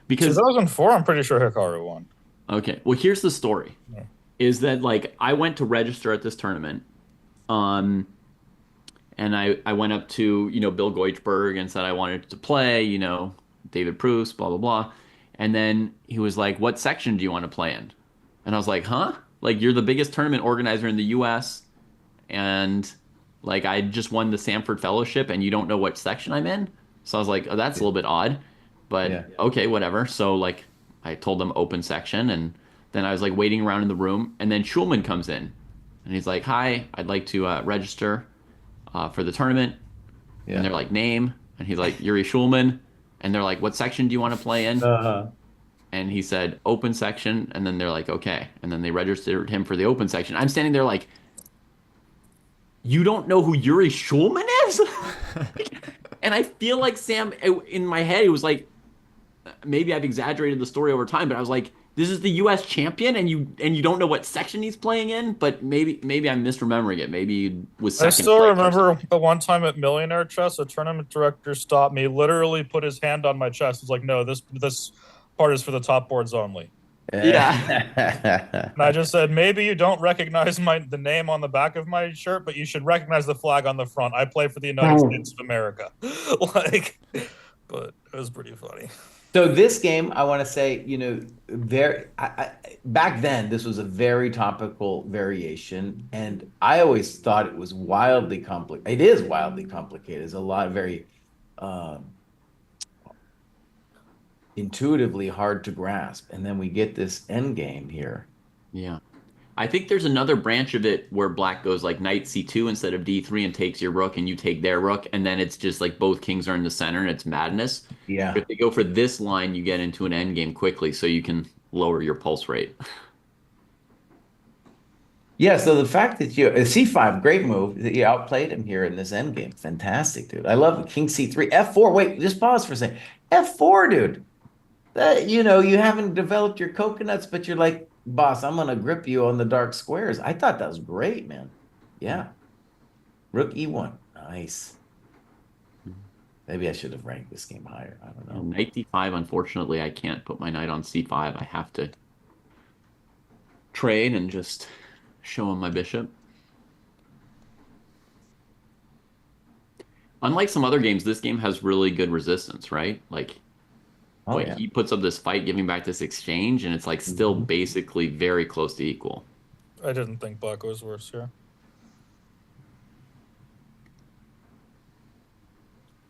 Because 2004, I'm pretty sure Hikaru won. okay, well here's the story. Yeah. Is that like I went to register at this tournament, and I went up to Bill Goichberg and said I wanted to play David Pruess, blah blah blah, and then he was like, "What section do you want to play in?" And I was like, "Huh? Like you're the biggest tournament organizer in the U.S. and like I just won the Sanford Fellowship and you don't know what section I'm in?" So I was like, "Oh, that's a little bit odd." But okay, whatever. So like I told them open section, and then I was like waiting around in the room, and then Schulman comes in and he's like, "Hi, I'd like to register for the tournament." Yeah. And they're like, "Name?" And he's like, "Yuri Schulman." And they're like, "What section do you want to play in?" And he said, "Open section." And then they're like, "Okay." And then they registered him for the open section. I'm standing there like, "You don't know who Yuri Schulman is?" And I feel like Sam, in my head, it was like, maybe I've exaggerated the story over time, but I was like, this is the U.S. champion, and you don't know what section he's playing in. But maybe I'm misremembering it. Maybe he was second. I still remember the one time at Millionaire Chess, a tournament director stopped me, literally put his hand on my chest. Was like, "No, this part is for the top boards only." Yeah. And I just said, maybe you don't recognize the name on the back of my shirt, but you should recognize the flag on the front. I play for the United States of America. But it was pretty funny. So this game, I want to say, back then, this was a very topical variation, and I always thought it was wildly complicated. It is wildly complicated. It's a lot of very intuitively hard to grasp, and then we get this end game here. Yeah. I think there's another branch of it where black goes like knight c2 instead of d3 and takes your rook and you take their rook, and then it's just like both kings are in the center and it's madness. But Yeah. if they go for this line, you get into an endgame quickly, so you can lower your pulse rate. Yeah, so the fact that you C5, great move that you outplayed him here in this endgame. Fantastic, dude. I love it. King C3, F4. Wait, just pause for a second. F4, dude. You haven't developed your coconuts, but you're like, boss, I'm gonna grip you on the dark squares. I thought that was great, man. Yeah. Rook E1. Nice. Maybe I should have ranked this game higher. I don't know. Knight d5, unfortunately, I can't put my knight on c5. I have to trade and just show him my bishop. Unlike some other games, this game has really good resistance, right? Like, Oh, yeah. he puts up this fight, giving back this exchange, and it's like still basically very close to equal. I didn't think black was worse here.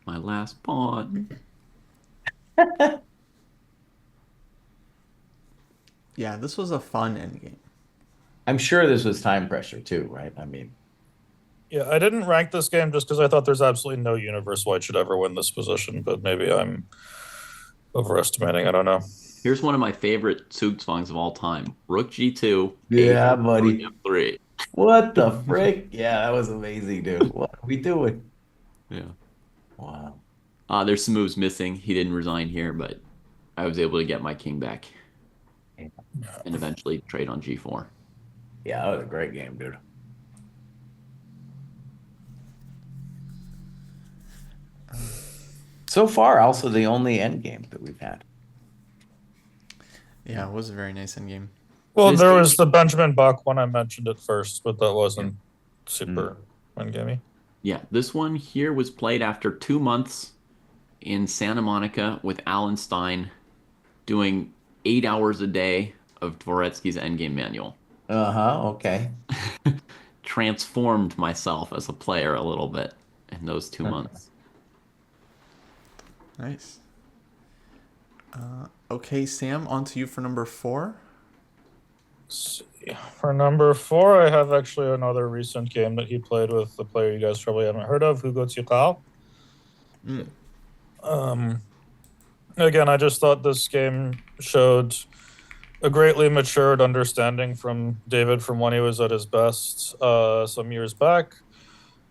My last pawn. Yeah, this was a fun endgame. I'm sure this was time pressure too, right? I mean, Yeah, I didn't rank this game just because I thought there's absolutely no universe white should ever win this position, but maybe I'm overestimating. I don't know. Here's one of my favorite Zugzwangs of all time. Rook g2. Yeah, A4, buddy. F3. what the frick? Yeah, that was amazing, dude. What are we doing? Yeah. Wow. There's some moves missing. He didn't resign here, but I was able to get my king back and eventually trade on g4. Yeah, that was a great game, dude. So far, also the only end game that we've had. Yeah, it was a very nice endgame. Well, This there game- was the Benjamin Buck one I mentioned at first, but that wasn't super endgamey. Yeah, this one here was played after 2 months in Santa Monica with Alan Stein doing 8 hours a day of Dvoretsky's endgame manual. Uh-huh, okay. Transformed myself as a player a little bit in those 2 months. Nice. Okay, Sam, on to you for number 4. See. For number 4, I have actually another recent game that he played with the player you guys probably haven't heard of, Kostya Kavutskiy. Again, I just thought this game showed a greatly matured understanding from David from when he was at his best some years back.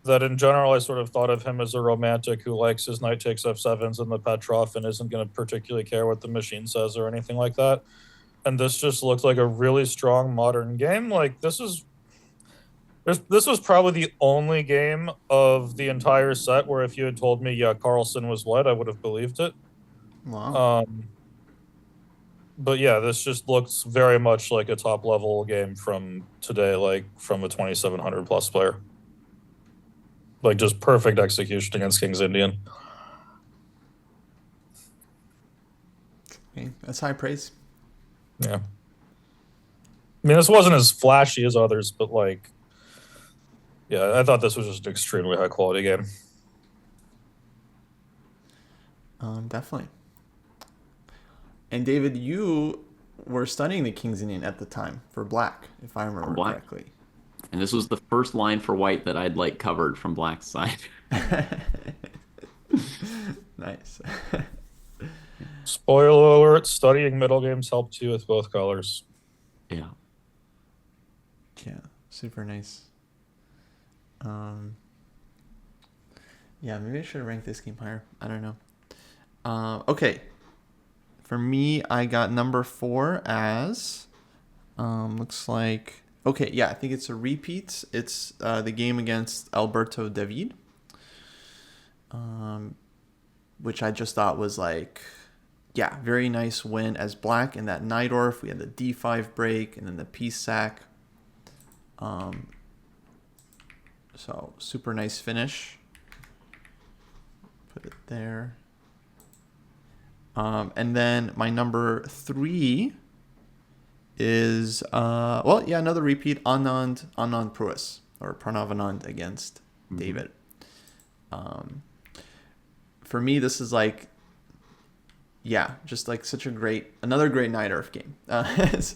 That in general, I sort of thought of him as a romantic who likes his knight takes f7s in the Petrov and isn't going to particularly care what the machine says or anything like that. And this just looked like a really strong modern game. Like this was probably the only game of the entire set where if you had told me, yeah, Carlsen was white, I would have believed it. Wow. But yeah, this just looks very much like a top level game from today, like from a 2700 plus player. Like just perfect execution against King's Indian. Okay, that's high praise. Yeah. I mean, this wasn't as flashy as others, but like, yeah, I thought this was just an extremely high quality game. Definitely. And David, you were studying the King's Indian at the time for black, if I remember Black. correctly. And this was the first line for white that I'd like covered from black's side. Nice. Spoiler alert, studying middle games helped you with both colors. Yeah. Yeah, super nice. Yeah, maybe I should have ranked this game higher. I don't know. Okay. For me, I got number 4 as looks like okay, yeah, I think it's a repeat. It's the game against Alberto David. Which I just thought was like, yeah, very nice win as black in that Najdorf. We had the D5 break and then the piece sack. So super nice finish. Put it there. And then my number 3 is another repeat, Anand Pruess, or Pranav Anand against David. For me, this is like yeah, just like such a another great Night Earth game. And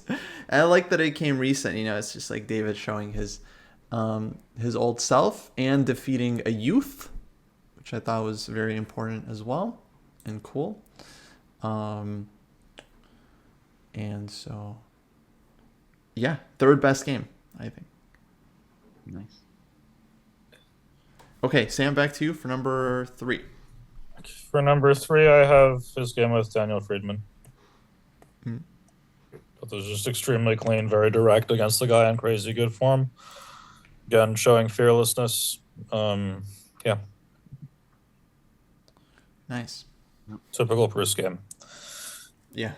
I like that it came recent. It's just like David showing his old self and defeating a youth, which I thought was very important as well and cool. And so, yeah, third best game, I think. Nice. Okay, Sam, back to you for number 3. For number 3, I have his game with Daniel Fridman. It was just extremely clean, very direct against the guy in crazy good form. Again, showing fearlessness. Yeah. Nice. Typical Pruess game. Yeah.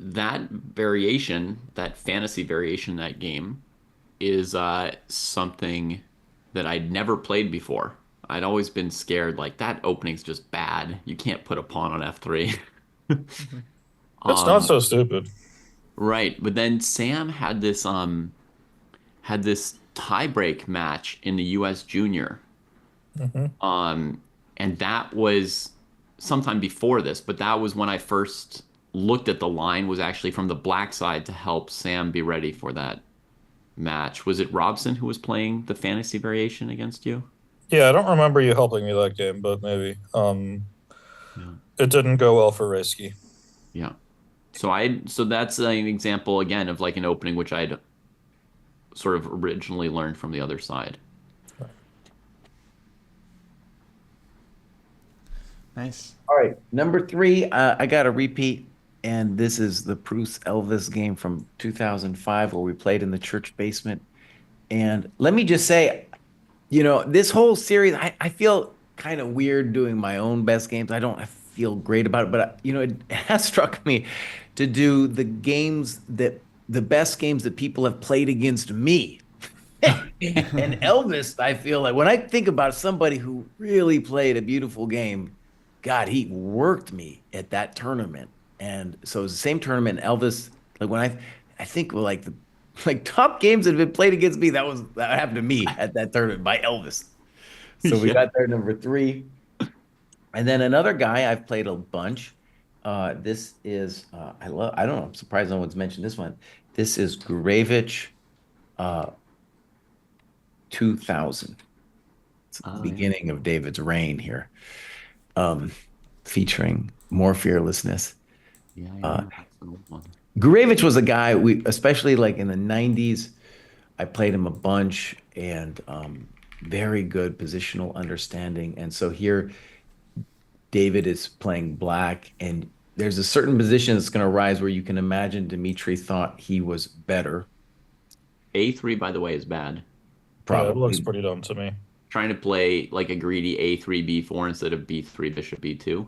That variation, that fantasy variation in that game is something that I'd never played before. I'd always been scared, like, that opening's just bad. You can't put a pawn on F3. It's not so stupid. Right, but then Sam had this tiebreak match in the U.S. Junior, and that was sometime before this. But that was when I first looked at the line. Was actually from the black side to help Sam be ready for that match. Was it Robson who was playing the fantasy variation against you? Yeah, I don't remember you helping me that game, but maybe. It didn't go well for Reisky. Yeah. So that's an example again of like an opening which I'd sort of originally learned from the other side. Nice. All right, number 3, I got a repeat, and this is the Pruess Elvis game from 2005 where we played in the church basement. And let me just say, this whole series, I feel kind of weird doing my own best games. I feel great about it, but it has struck me to do the best games that people have played against me. And Elvis, I feel like when I think about somebody who really played a beautiful game, God, he worked me at that tournament. And so it was the same tournament. Elvis, like when I think like top games that have been played against me, that happened to me at that tournament by Elvis. So we got there number 3. And then another guy I've played a bunch. This is I don't know, I'm surprised no one's mentioned this one. This is Gurevich 2000. It's the beginning of David's reign here. Featuring more fearlessness. Yeah, that's an old one. Gurevich was a guy especially like in the 90s, I played him a bunch, and very good positional understanding. And so here David is playing black, and there's a certain position that's going to rise where you can imagine Dmitry thought he was better. A3, by the way, is bad. Probably. Yeah, it looks pretty dumb to me. Trying to play like a greedy A3, B4 instead of B3, bishop B2.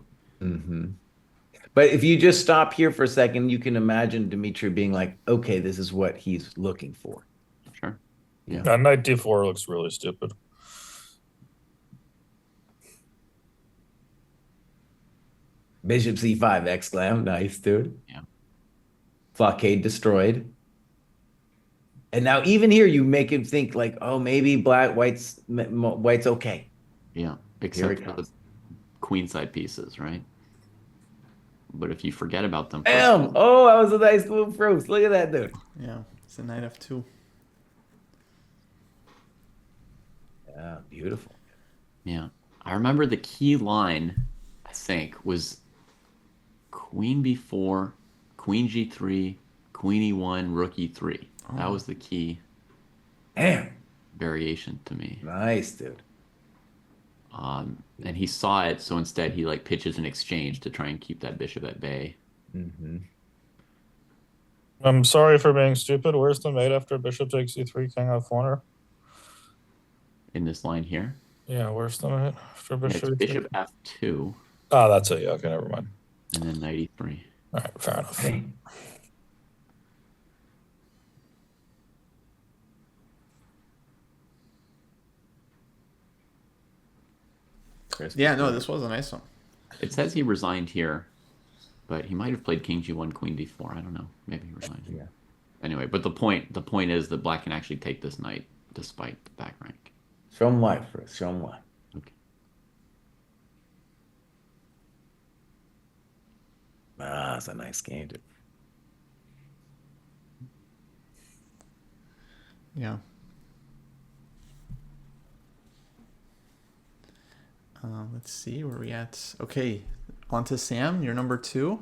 But if you just stop here for a second, you can imagine Dmitry being like, okay, this is what he's looking for. Sure. Yeah. Knight D4 looks really stupid. Bishop C5, exclam. Nice, dude. Yeah. Blockade destroyed. And now even here, you make him think like, oh, maybe white's okay. Yeah, except for the queenside pieces, right? But if you forget about them... Bam! Oh, that was a nice move, Bruce. Look at that, dude. Yeah, it's a knight F2. Yeah, beautiful. Yeah. I remember the key line, I think, was queen B4, queen G3, queen E1, rook E3. That was the key variation to me. Nice, dude. And he saw it, so instead he like pitches an exchange to try and keep that bishop at bay. I'm sorry for being stupid. Where's the mate after bishop takes E3, king F1? In this line here. Yeah, where's the mate after bishop? It's bishop F2. Oh, that's it. Yeah, okay, never mind. And then knight E3. All right, fair enough. Okay. Yeah, no, this was a nice one. It says he resigned here, but he might have played king G1, queen D4. I don't know. Maybe he resigned. Yeah. Anyway, but the point is that black can actually take this knight despite the back rank. Show 'em why, Chris. Show 'em why. Okay. Ah, it's a nice game, dude. Yeah. Let's see where we at. Okay, on to Sam. You're number 2.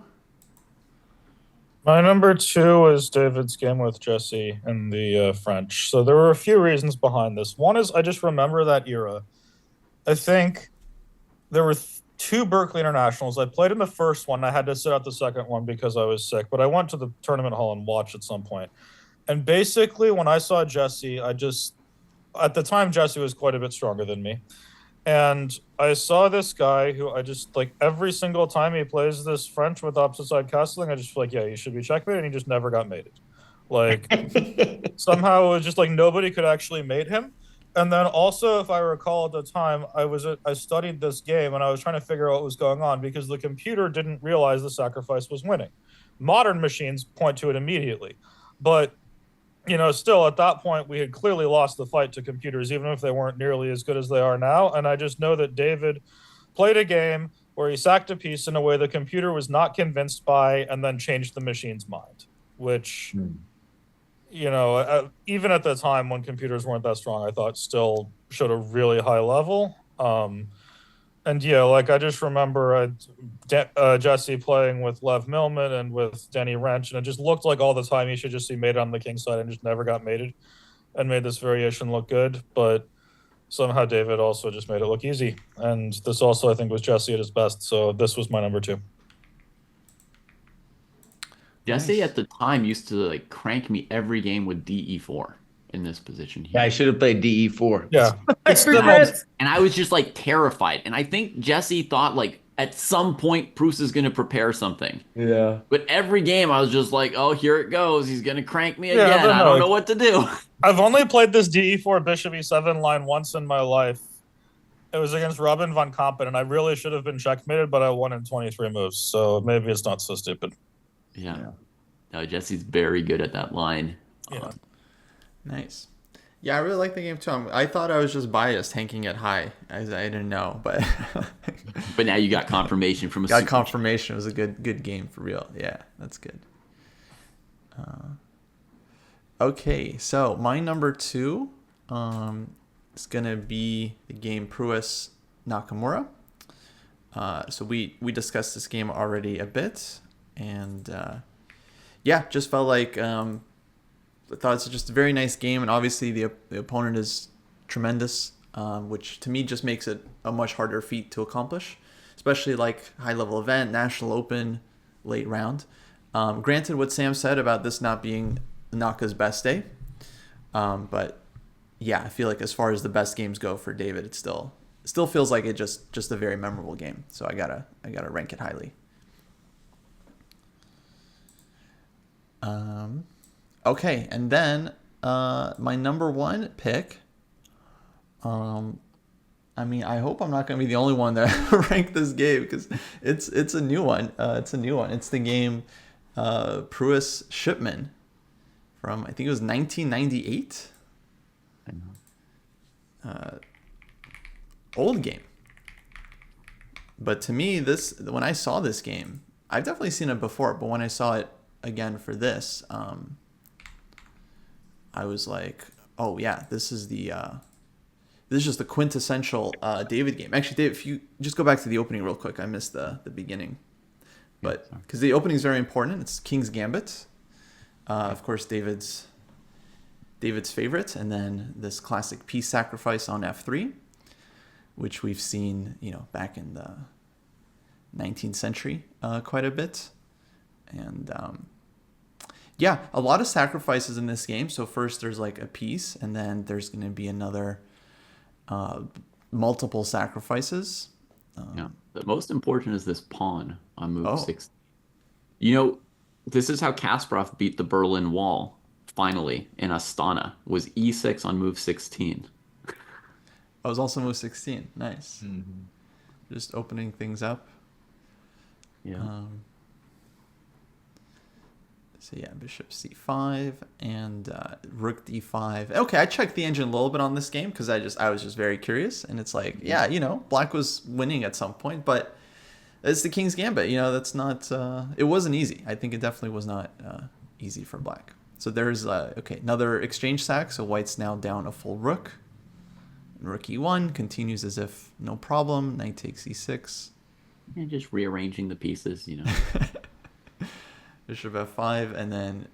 My number 2 is David's game with Jesse in the French. So there were a few reasons behind this. One is I just remember that era. I think there were 2 Berkeley Internationals. I played in the first one. I had to sit out the second one because I was sick, but I went to the tournament hall and watched at some point. And basically, when I saw Jesse, at the time, Jesse was quite a bit stronger than me. And I saw this guy who I just like every single time he plays this French with opposite side castling, I just feel like, yeah, he should be checkmated, and he just never got mated. Like somehow it was just like nobody could actually mate him. And then also, if I recall at the time, I studied this game and I was trying to figure out what was going on because the computer didn't realize the sacrifice was winning. Modern machines point to it immediately, but still at that point, we had clearly lost the fight to computers, even if they weren't nearly as good as they are now. And I just know that David played a game where he sacked a piece in a way the computer was not convinced by and then changed the machine's mind, which, even at the time when computers weren't that strong, I thought still showed a really high level. And yeah, like I just remember Jesse playing with Lev Millman and with Denny Wrench, and it just looked like all the time he should just be mated on the king side and just never got mated and made this variation look good. But somehow David also just made it look easy. And this also, I think, was Jesse at his best. So this was my number 2. Jesse at the time used to like crank me every game with DE4 in this position here. Yeah, I should have played DE4. Yeah. And I was just like terrified. And I think Jesse thought like at some point Pruess is going to prepare something. Yeah. But every game I was just like, oh, here it goes. He's going to crank me again. I don't know what to do. I've only played this DE4 Bishop E7 line once in my life. It was against Robin von Kampen, and I really should have been checkmated, but I won in 23 moves. So maybe it's not so stupid. Yeah. No, Jesse's very good at that line. Yeah. Nice. Yeah, I really like the game too. I thought I was just biased hanking it high, as I didn't know, but but now you got confirmation from got confirmation. It was a good game for real. Yeah, that's good. Okay, so my number 2 is gonna be the game Pruess Nakamura. So we discussed this game already a bit, and just felt like I thought it's just a very nice game, and obviously the opponent is tremendous, which to me just makes it a much harder feat to accomplish, especially like high-level event, National Open, late round. Granted, what Sam said about this not being Naka's best day, but yeah, I feel like as far as the best games go for David, it still feels like it just a very memorable game. So I gotta rank it highly. Okay, and then my number 1 pick. I hope I'm not going to be the only one that ranked this game because it's a new one. It's the game Pruess Shipman from I think it was 1998. Old game. But to me, when I saw this game, I've definitely seen it before, but when I saw it again for this, I was like, oh yeah, this is just the quintessential David game. Actually, Dave, if you just go back to the opening real quick, I missed the beginning, but because the opening is very important, it's King's Gambit, of course, David's favorite, and then this classic piece sacrifice on f3, which we've seen, back in the 19th century quite a bit, and a lot of sacrifices in this game. So first there's like a piece, and then there's going to be another multiple sacrifices. The most important is this pawn on move 16. This is how Kasparov beat the Berlin Wall finally in Astana, was e6 on move 16. I was also move 16. Nice. Mm-hmm. Just opening things up. Yeah. So yeah, bishop c5 and rook d5. Okay, I checked the engine a little bit on this game because I was just very curious, and it's like, black was winning at some point, but It's the King's Gambit. You know, that's not. It wasn't easy. I think it definitely was not easy for black. So there's okay, another exchange sack. So white's now down a full rook. And rook e1 continues as if no problem. Knight takes e6. And just rearranging the pieces, you know. Bishop f5, and then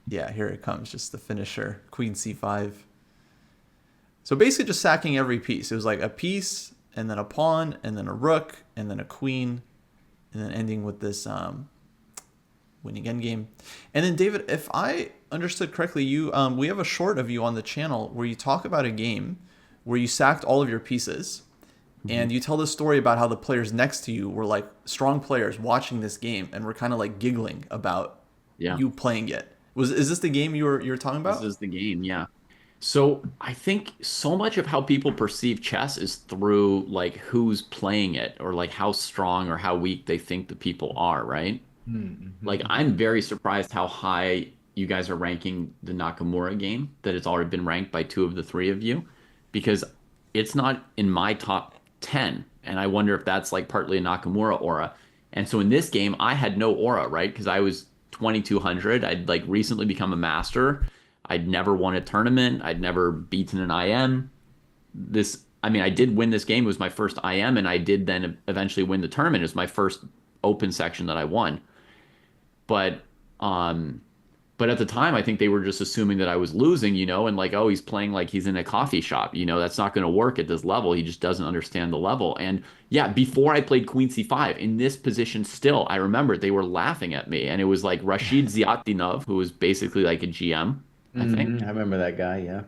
yeah, here it comes, just the finisher. Queen c5. So basically just sacking every piece. It was like a piece, and then a pawn, and then a rook, and then a queen, and then ending with this winning endgame. And then David, if I understood correctly, you we have a short of you on the channel where you talk about a game where you sacked all of your pieces, and you tell the story about how the players next to you were like strong players watching this game and were kind of like giggling about you playing it. Is this the game you were talking about? This is the game, yeah. So I think so much of how people perceive chess is through like who's playing it, or like how strong or how weak they think the people are, right? Like I'm very surprised how high you guys are ranking the Nakamura game, that it's already been ranked by 2 of the 3 of you, because it's not in my top 10. And I wonder if that's like partly a Nakamura aura. And so in this game, I had no aura, right? Because I was 2200. I'd like recently become a master. I'd never won a tournament. I'd never beaten an IM. I mean, I did win this game. It was my first IM, and I did then eventually win the tournament. It was my first open section that I won. But at the time, I think they were just assuming that I was losing, you know, and like, oh, he's playing like he's in a coffee shop, you know, that's not going to work at this level. He just doesn't understand the level. And yeah, before I played Queen C5 in this position still, I remember they were laughing at me, and it was like Rashid Ziatinov, who was basically like a GM, I think. I remember that guy, yeah.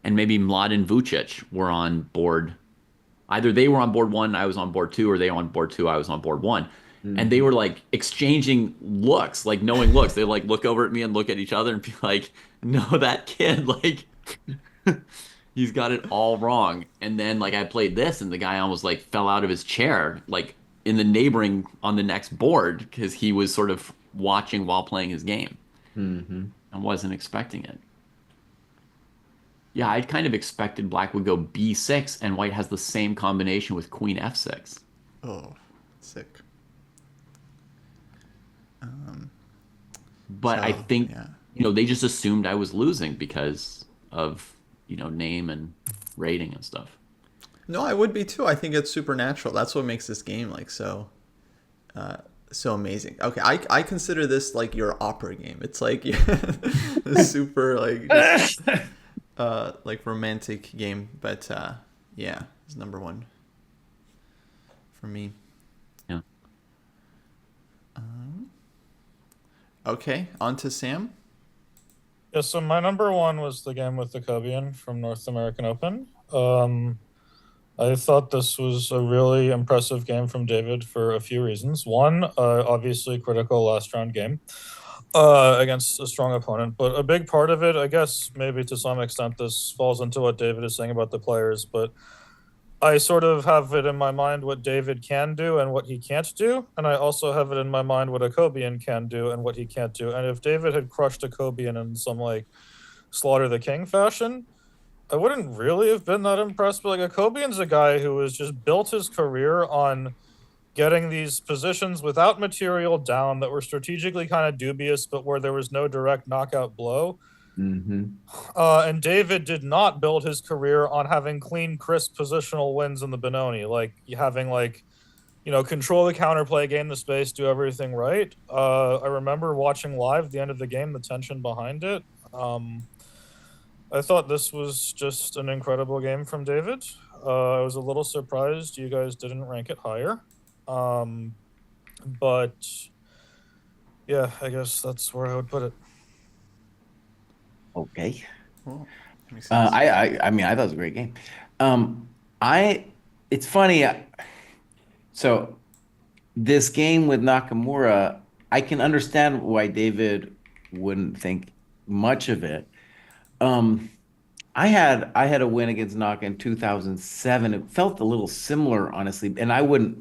And maybe Mladen Vucic were on board. Either they were on board 1, I was on board 2, or they were on board 2, I was on board 1. And they were like exchanging looks, like knowing looks. They like look over at me and look at each other and be like, no, that kid, like, he's got it all wrong. And then like I played this, and the guy almost like fell out of his chair, like in the neighboring on the next board, because he was sort of watching while playing his game and wasn't expecting it. Yeah, I kind of expected black would go b6, and white has the same combination with queen f6. Oh, sick. But I think, you know, they just assumed I was losing because of, you know, name and rating and stuff. No, I would be too. I think it's supernatural. That's what makes this game like so amazing. Okay, I consider this like your opera game. It's like the super like just, like romantic game. But yeah, it's number 1 for me. Yeah. Okay, on to Sam. Yeah, so my number 1 was the game with Akobian from North American Open. I thought this was a really impressive game from David for a few reasons. One, obviously critical last round game against a strong opponent, but a big part of it, I guess maybe to some extent this falls into what David is saying about the players, but I sort of have it in my mind what David can do and what he can't do, and I also have it in my mind what Akobian can do and what he can't do. And if David had crushed Akobian in some like Slaughter the King fashion, I wouldn't really have been that impressed. But like Akobian's a guy who has just built his career on getting these positions without material down that were strategically kind of dubious, but where there was no direct knockout blow. And David did not build his career on having clean, crisp positional wins in the Benoni, like having like, you know, control the counterplay, gain the space, do everything right. I remember watching live the end of the game, the tension behind it. I thought this was just an incredible game from David. I was a little surprised you guys didn't rank it higher. But yeah, I guess that's where I would put it. Okay. Well, that makes sense. I mean, I thought it was a great game. It's funny. So this game with Nakamura, I can understand why David wouldn't think much of it. I had a win against Naka in 2007. It felt a little similar, honestly, and I wouldn't,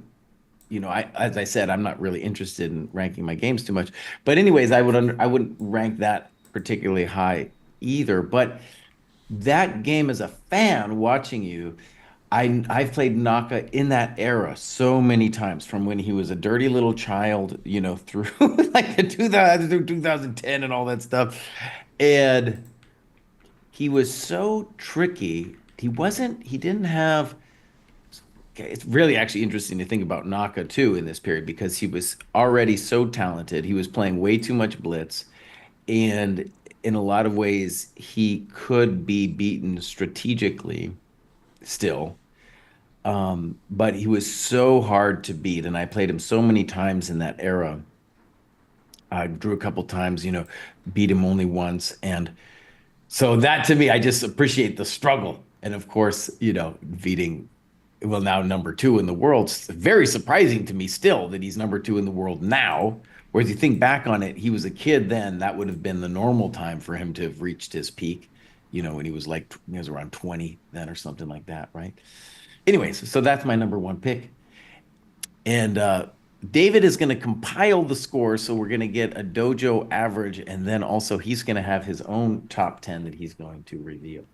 you know, as I said, I'm not really interested in ranking my games too much. But anyways, I wouldn't rank that particularly high either. But that game, as a fan watching you, I've played Naka in that era so many times, from when he was a dirty little child, through like the 2000 through 2010 and all that stuff. And he was so tricky. He didn't have, okay, it's really actually interesting to think about Naka too in this period, because he was already so talented. He was playing way too much blitz, and in a lot of ways, he could be beaten strategically still. But he was so hard to beat, and I played him so many times in that era. I drew a couple times, beat him only once. And so that, to me, I just appreciate the struggle. And of course, beating, well, now number 2 in the world. It's very surprising to me still that he's number 2 in the world now. Whereas you think back on it, he was a kid then. That would have been the normal time for him to have reached his peak, when he was around 20 then or something like that, right? Anyways, so that's my number 1 pick. And David is going to compile the scores, so we're going to get a dojo average, and then also he's going to have his own top 10 that he's going to reveal.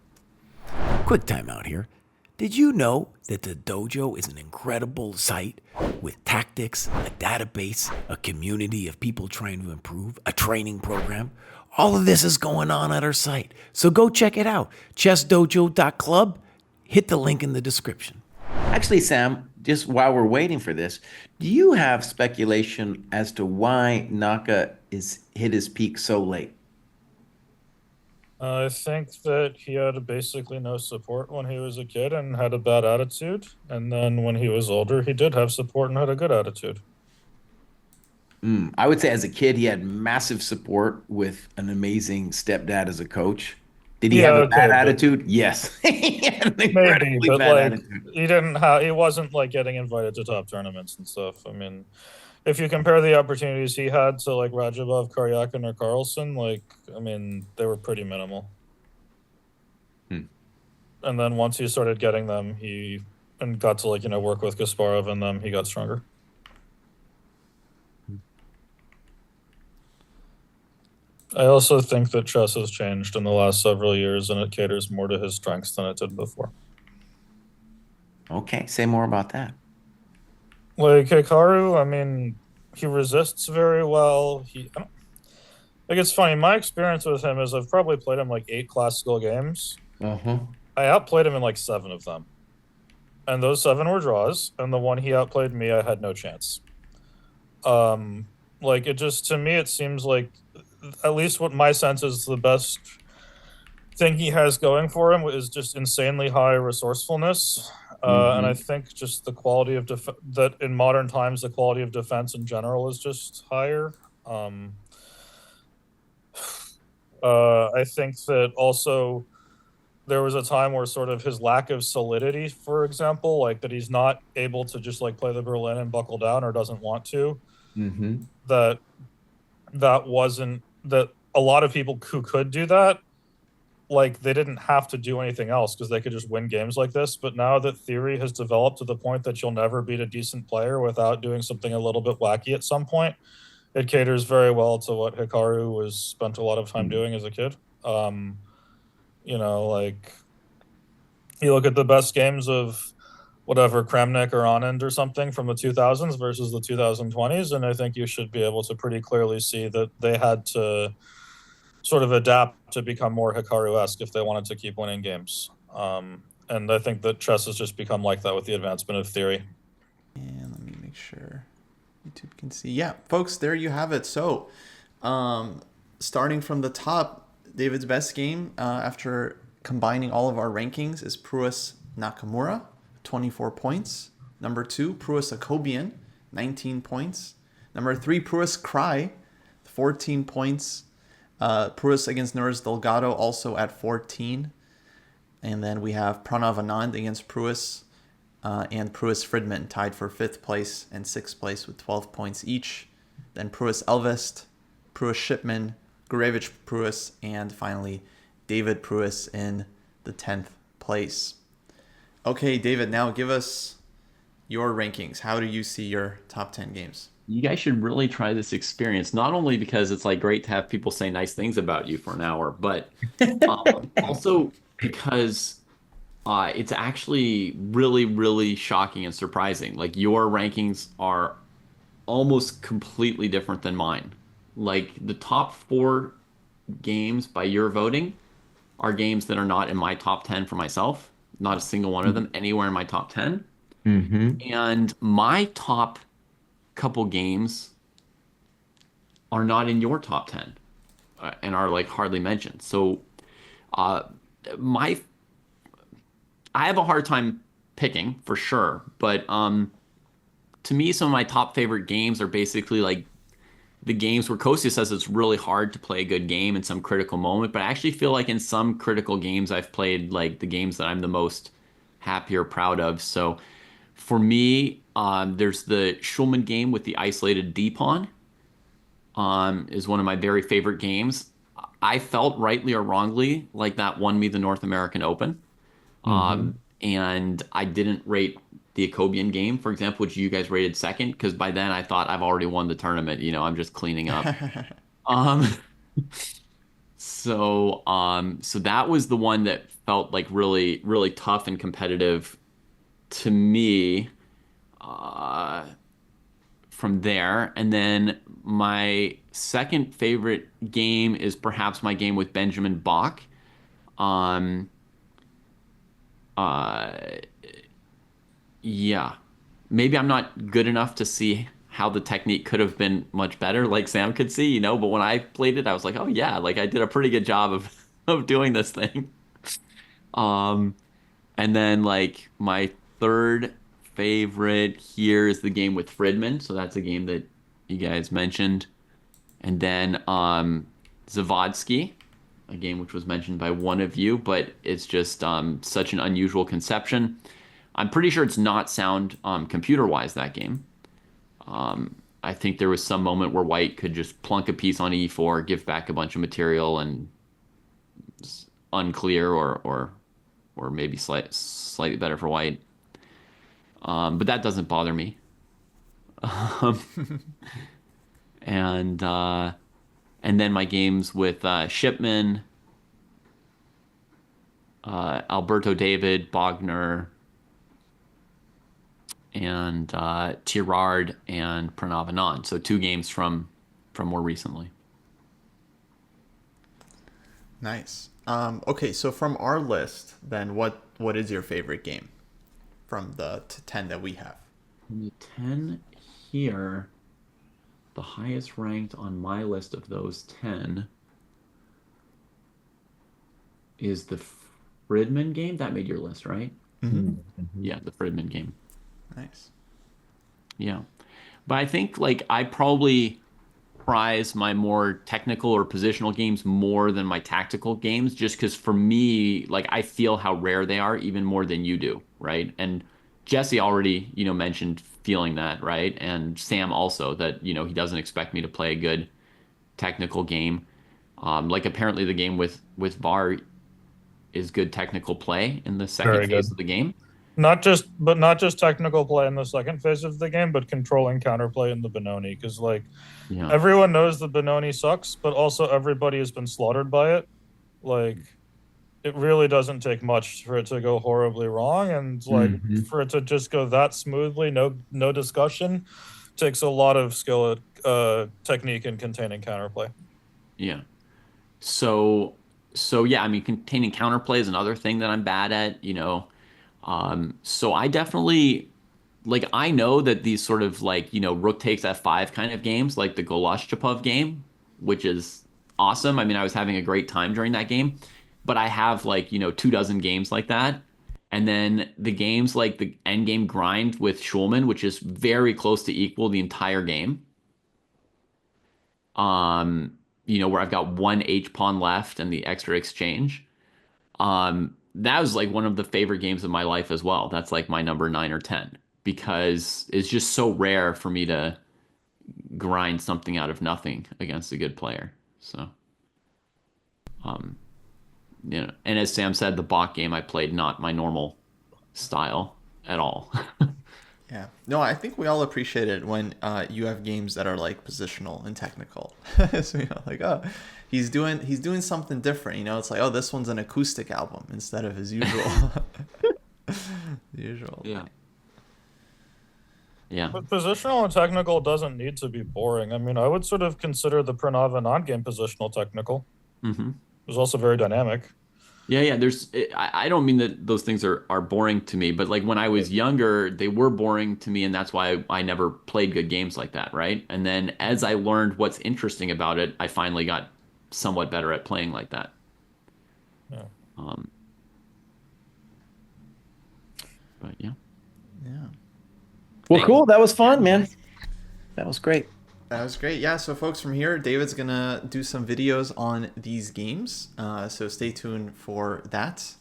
Quick timeout here. Did you know that the dojo is an incredible site with tactics, a database, a community of people trying to improve, a training program? All of this is going on at our site, so go check it out. ChessDojo.club. Hit the link in the description. Actually, Sam, just while we're waiting for this, do you have speculation as to why Naka hit his peak so late? I think that he had basically no support when he was a kid and had a bad attitude. And then when he was older, he did have support and had a good attitude. I would say as a kid, he had massive support with an amazing stepdad as a coach. Did he have a bad attitude? Yes. He had an Maybe, but bad attitude. he wasn't like getting invited to top tournaments and stuff. I mean, if you compare the opportunities he had to like Radjabov, Karyakin, or Carlsen, they were pretty minimal. And then once he started getting them, and got to work with Kasparov and them, he got stronger. I also think that chess has changed in the last several years, and it caters more to his strengths than it did before. Okay, say more about that. Like Hikaru, he resists very well. It's funny. My experience with him is I've probably played him like 8 classical games. I outplayed him in like 7 of them, and those 7 were draws. And the one he outplayed me, I had no chance. To me, it seems like, at least what my sense is, the best thing he has going for him is just insanely high resourcefulness. And I think just the quality of that in modern times, the quality of defense in general is just higher. I think that also there was a time where sort of his lack of solidity, for example, like that he's not able to just like play the Berlin and buckle down, or doesn't want to, that a lot of people who could do that, like they didn't have to do anything else because they could just win games like this. But now that theory has developed to the point that you'll never beat a decent player without doing something a little bit wacky at some point, it caters very well to what Hikaru was spent a lot of time doing as a kid. You look at the best games of whatever, Kramnik or Anand or something from the 2000s versus the 2020s, and I think you should be able to pretty clearly see that they had to sort of adapt to become more Hikaru-esque if they wanted to keep winning games. And I think that chess has just become like that with the advancement of theory. And let me make sure YouTube can see. Yeah, folks, there you have it. So, starting from the top, David's best game after combining all of our rankings is Pruess Nakamura, 24 points. Number 2, Pruess Akobian, 19 points. Number 3, Pruess Kraai, 14 points. Pruess against Nuris Delgado also at 14. And then we have Pranav Anand against Pruess and Pruess Fridman tied for 5th place and 6th place with 12 points each. Then Pruess Elvest, Pruess Shipman, Gurevich Pruess, and finally David Pruess in the 10th place. Okay, David, now give us your rankings. How do you see your top 10 games? You guys should really try this experience, not only because it's like great to have people say nice things about you for an hour, but also because It's actually really, really shocking and surprising. Like your rankings are almost completely different than mine. Like the top four games by your voting are games that are not in my top 10 for myself. Not a single one of them anywhere in my top 10. Mm-hmm. And my top couple games are not in your top 10 and are like hardly mentioned. So uh, my I have a hard time picking for sure, but to me, some of my top favorite games are basically like the games where Kostya says it's really hard to play a good game in some critical moment, but I actually feel like in some critical games I've played like the games that I'm the most happy or proud of. So for me, there's the Schulman game with the isolated D pawn, is one of my very favorite games. I felt rightly or wrongly like that won me the North American Open. Mm-hmm. And I didn't rate the Akobian game, for example, which you guys rated second, because by then I thought I've already won the tournament. I'm just cleaning up. Um, so that was the one that felt like really, really tough and competitive to me. Uh, from there, and then my second favorite game is perhaps my game with Benjamin Bach. Um, uh, yeah, maybe I'm not good enough to see how the technique could have been much better, like Sam could see, but when I played it, I was like, oh yeah, like I did a pretty good job of of doing this thing. Um, and then like my third favorite here is the game with Fridman, so that's a game that you guys mentioned. And then Zavodsky, a game which was mentioned by one of you, but it's just such an unusual conception. I'm pretty sure it's not sound computer-wise, that game. I think there was some moment where White could just plunk a piece on e4, give back a bunch of material, and it's unclear or maybe slightly better for White. But that doesn't bother me. Um, and then my games with Shipman, Alberto David, Bogner, and Tirard and Pranav Anand. So two games from more recently. Nice. Okay, so from our list, then what is your favorite game from the 10 that we have? From the 10 here, the highest ranked on my list of those 10 is the Fridman game. That made your list, right? Mm-hmm. Yeah, the Fridman game. Nice. Yeah. But I think like I probably prize my more technical or positional games more than my tactical games, just because for me, like I feel how rare they are even more than you do, right? And Jesse already, mentioned feeling that, right? And Sam also that, he doesn't expect me to play a good technical game. Like apparently the game with VAR is good technical play in the second Very phase good. of the game. Not just technical play in the second phase of the game, but controlling counterplay in the Benoni. Because like Yeah. everyone knows the Benoni sucks, but also everybody has been slaughtered by it. Like it really doesn't take much for it to go horribly wrong, and like for it to just go that smoothly, no discussion, takes a lot of skill at technique in containing counterplay. Yeah. So yeah, I mean, containing counterplay is another thing that I'm bad at. So I definitely like I know that these sort of like, rook takes f5 kind of games, like the Golashchapov game, which is awesome. I mean, I was having a great time during that game, but I have like, 24 games like that. And then the games like the endgame grind with Schulman, which is very close to equal the entire game. Where I've got one H pawn left and the extra exchange. That was like one of the favorite games of my life as well. That's like my number 9 or 10 because it's just so rare for me to grind something out of nothing against a good player. So, and as Sam said, the Bach game I played not my normal style at all. Yeah. No, I think we all appreciate it when you have games that are like positional and technical. So like, oh, he's doing something different. It's like, oh, this one's an acoustic album instead of his usual. Yeah. Yeah. But positional and technical doesn't need to be boring. I mean, I would sort of consider the Pranava non-game positional technical. Mm-hmm. It was also very dynamic. Yeah. I don't mean that those things are boring to me, but like when I was younger, they were boring to me, and that's why I never played good games like that, right? And then as I learned what's interesting about it, I finally got somewhat better at playing like that. Yeah. But yeah. Yeah. Well, cool. That was fun, man. That was great. That was great. Yeah, so folks, from here, David's going to do some videos on these games. So stay tuned for that.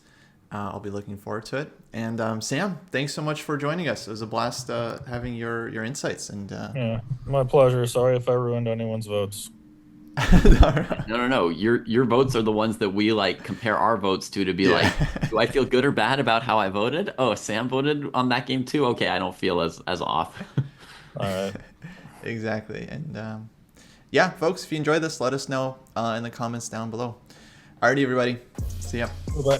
I'll be looking forward to it. And Sam, thanks so much for joining us. It was a blast having your insights. And Yeah, my pleasure. Sorry if I ruined anyone's votes. No. Your votes are the ones that we like compare our votes to be like, do I feel good or bad about how I voted? Oh, Sam voted on that game too. Okay, I don't feel as off. All right. Exactly. And yeah, folks, if you enjoyed this, let us know in the comments down below. Alrighty, everybody. See ya. Bye-bye.